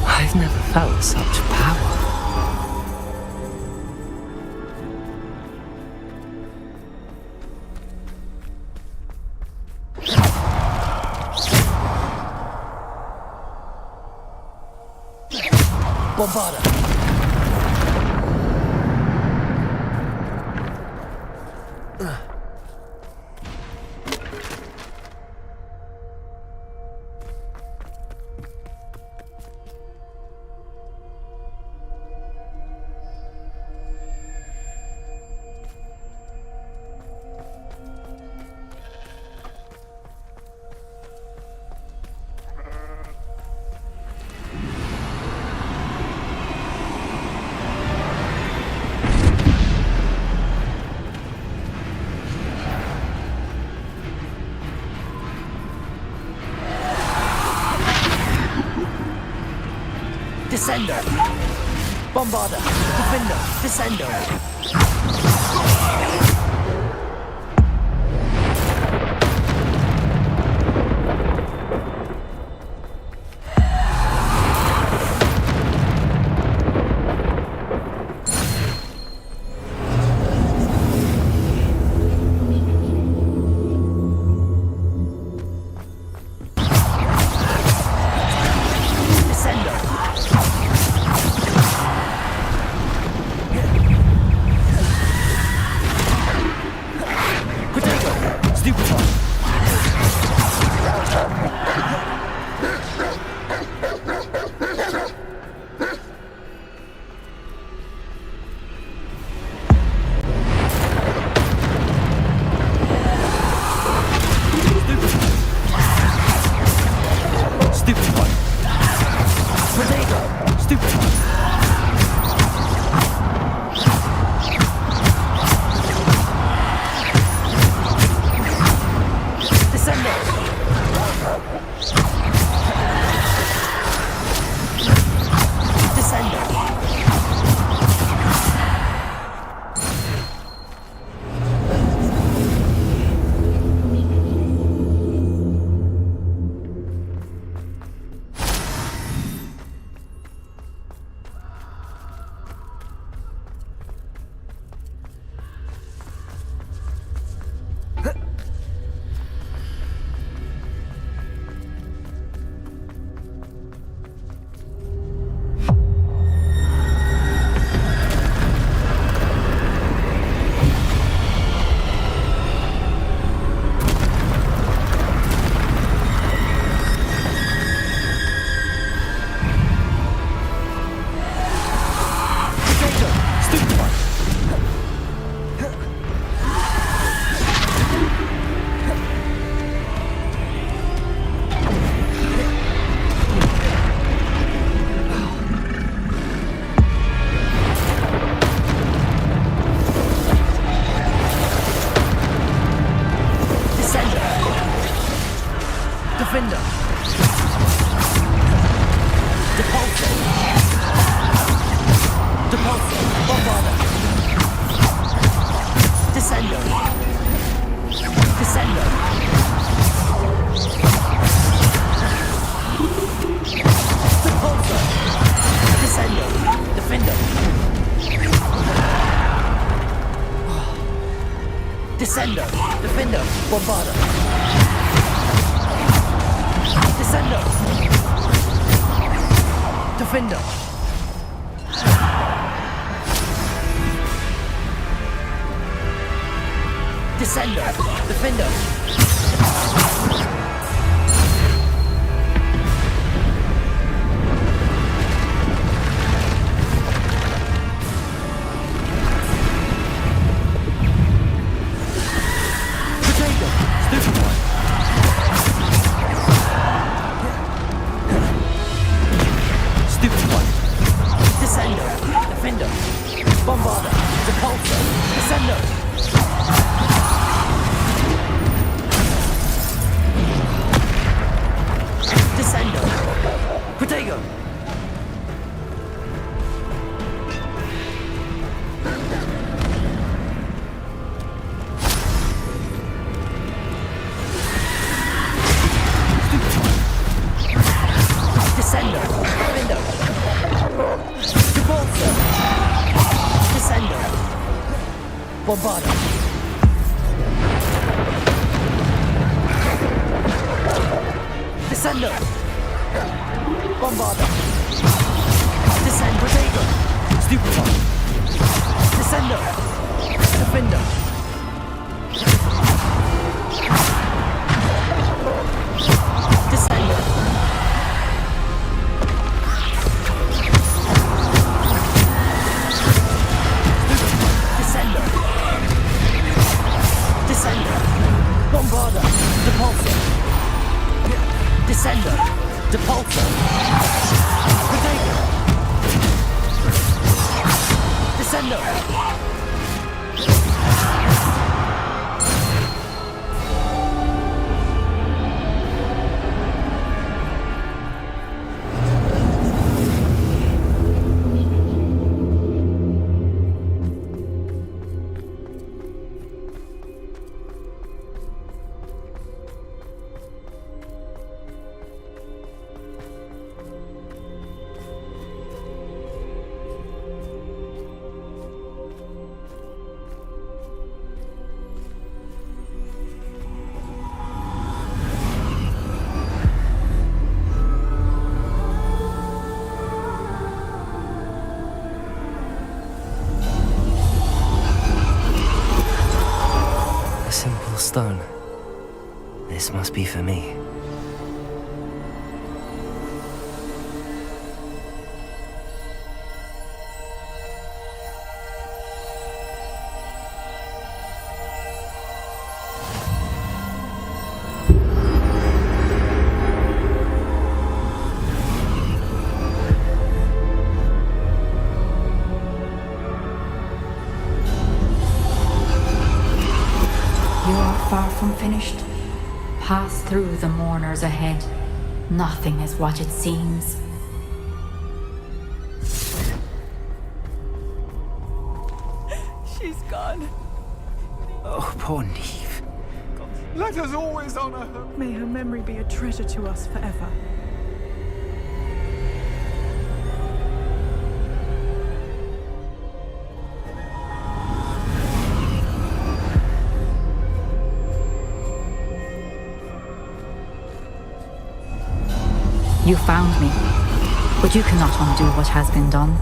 I've never felt such power. Bombarda! Descendo! Bombarda! Defender! Descendo! Descendo! Defender! Bombarda! Descendo! Defender! Descendo! Defender! Descendo! Descendo! Window! Repulsor! Descendo! Bombardo! Descendo! Bombardo! Descend! Protego! Stupefy! Descendo! Defender! Descendo! Descendo! Descendo! Bombardo! Depulsor! Descendo! Depulsor! Protego! Descendo! Stone. This must be for me. Far from finished. Pass through the mourners ahead. Nothing is what it seems. She's gone. Oh, poor Neve. Let us always honor her. May her memory be a treasure to us forever. You found me, but you cannot undo what has been done.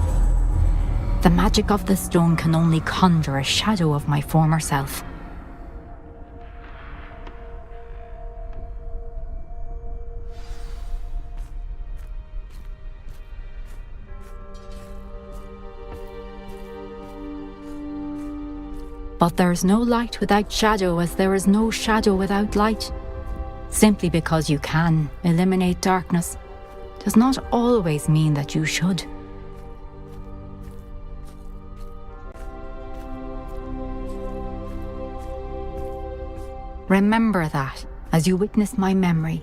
The magic of the stone can only conjure a shadow of my former self. But there is no light without shadow, as there is no shadow without light. Simply because you can eliminate darkness does not always mean that you should. Remember that as you witness my memory.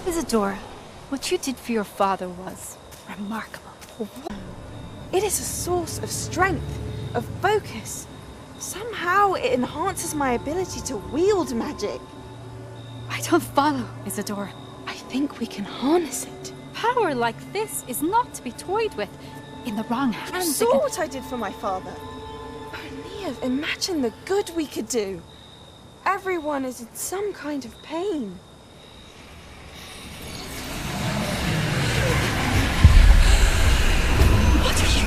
Isadora, what you did for your father was remarkable. It is a source of strength, of focus. Somehow it enhances my ability to wield magic. I don't follow, Isadora. I think we can harness it. Power like this is not to be toyed with. In the wrong hands. You saw what I did for my father. Oh, Neve, imagine the good we could do. Everyone is in some kind of pain. What are you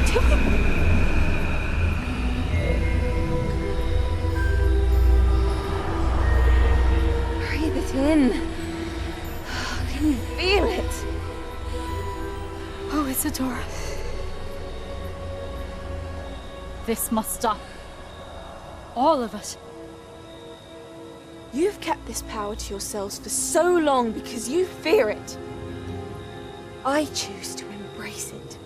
Breathe it in. Can you feel it? Oh, Isadora. This must stop. All of it. You've kept this power to yourselves for so long because you fear it. I choose to embrace it.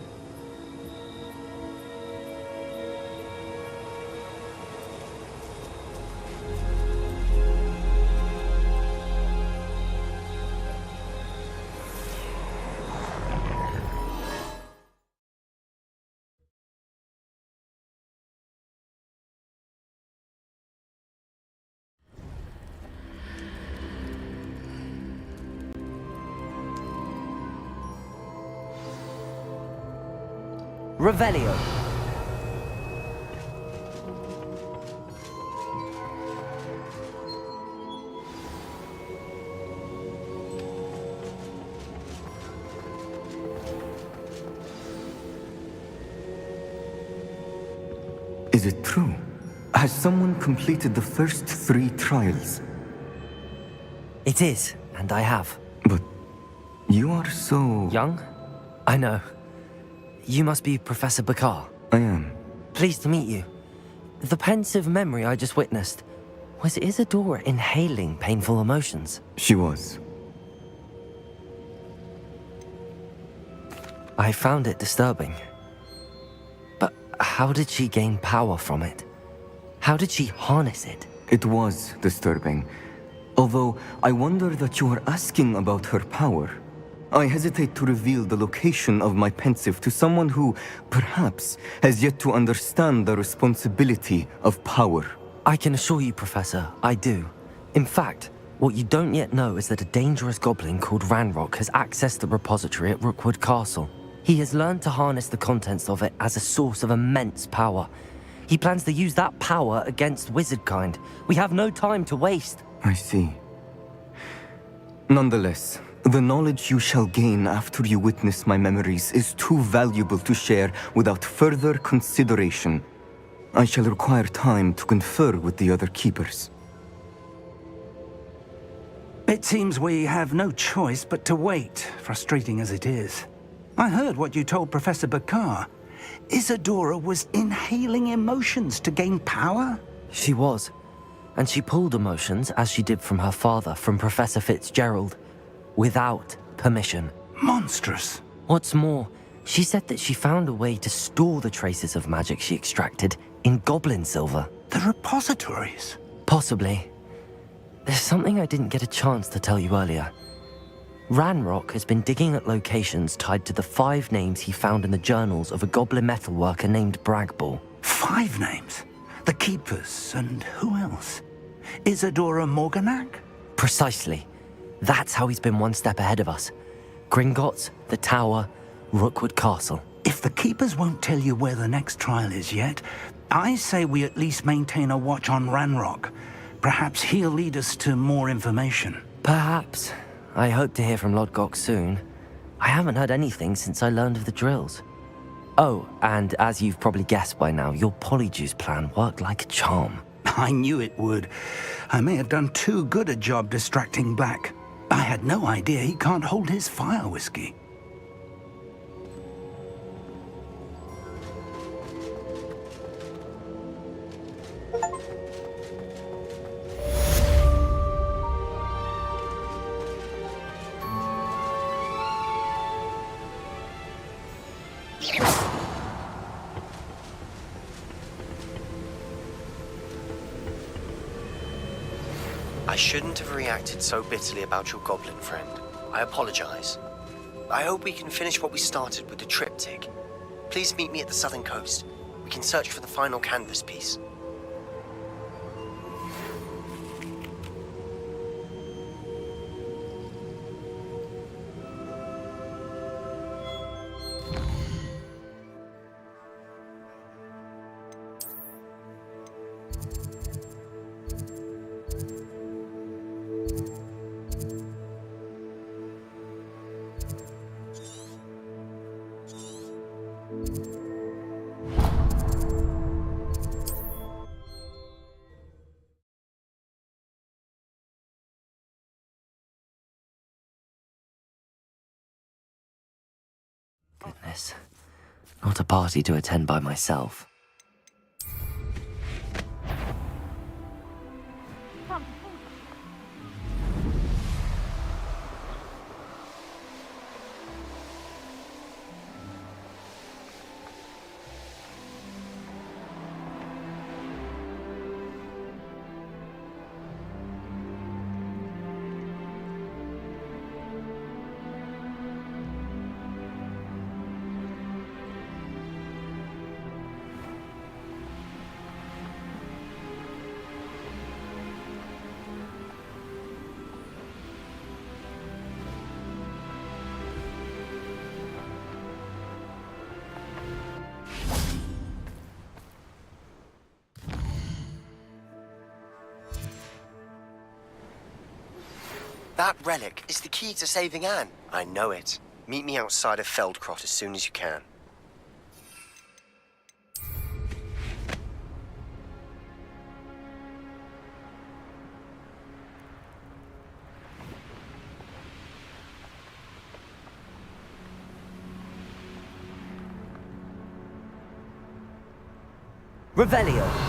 Revelio. Is it true? Has someone completed the first 3 trials? It is, and I have. But you are so... young? I know. You must be Professor Bakar. I am. Pleased to meet you. The pensive memory I just witnessed, was Isadora inhaling painful emotions? She was. I found it disturbing. But how did she gain power from it? How did she harness it? It was disturbing. Although I wonder that you are asking about her power. I hesitate to reveal the location of my pensive to someone who, perhaps, has yet to understand the responsibility of power. I can assure you, Professor, I do. In fact, what you don't yet know is that a dangerous goblin called Ranrock has accessed the repository at Rookwood Castle. He has learned to harness the contents of it as a source of immense power. He plans to use that power against wizardkind. We have no time to waste. I see. Nonetheless, the knowledge you shall gain after you witness my memories is too valuable to share without further consideration. I shall require time to confer with the other keepers. It seems we have no choice but to wait, frustrating as it is. I heard what you told Professor Bakar. Isadora was inhaling emotions to gain power? She was. And she pulled emotions, as she did from her father, from Professor Fitzgerald, without permission. Monstrous. What's more, she said that she found a way to store the traces of magic she extracted in goblin silver. The repositories? Possibly. There's something I didn't get a chance to tell you earlier. Ranrock has been digging at locations tied to the 5 names he found in the journals of a goblin metalworker named Bragball. 5 names? The Keepers, and who else? Isadora Morganac? Precisely. That's how he's been one step ahead of us. Gringotts, the Tower, Rookwood Castle. If the Keepers won't tell you where the next trial is yet, I say we at least maintain a watch on Ranrock. Perhaps he'll lead us to more information. Perhaps. I hope to hear from Lodgok soon. I haven't heard anything since I learned of the drills. Oh, and as you've probably guessed by now, your Polyjuice plan worked like a charm. I knew it would. I may have done too good a job distracting Black. I had no idea he can't hold his fire whiskey. I shouldn't have reacted so bitterly about your goblin friend. I apologize. I hope we can finish what we started with the triptych. Please meet me at the southern coast. We can search for the final canvas piece. this. Not a party to attend by myself. That relic is the key to saving Anne. I know it. Meet me outside of Feldcroft as soon as you can. Revelio.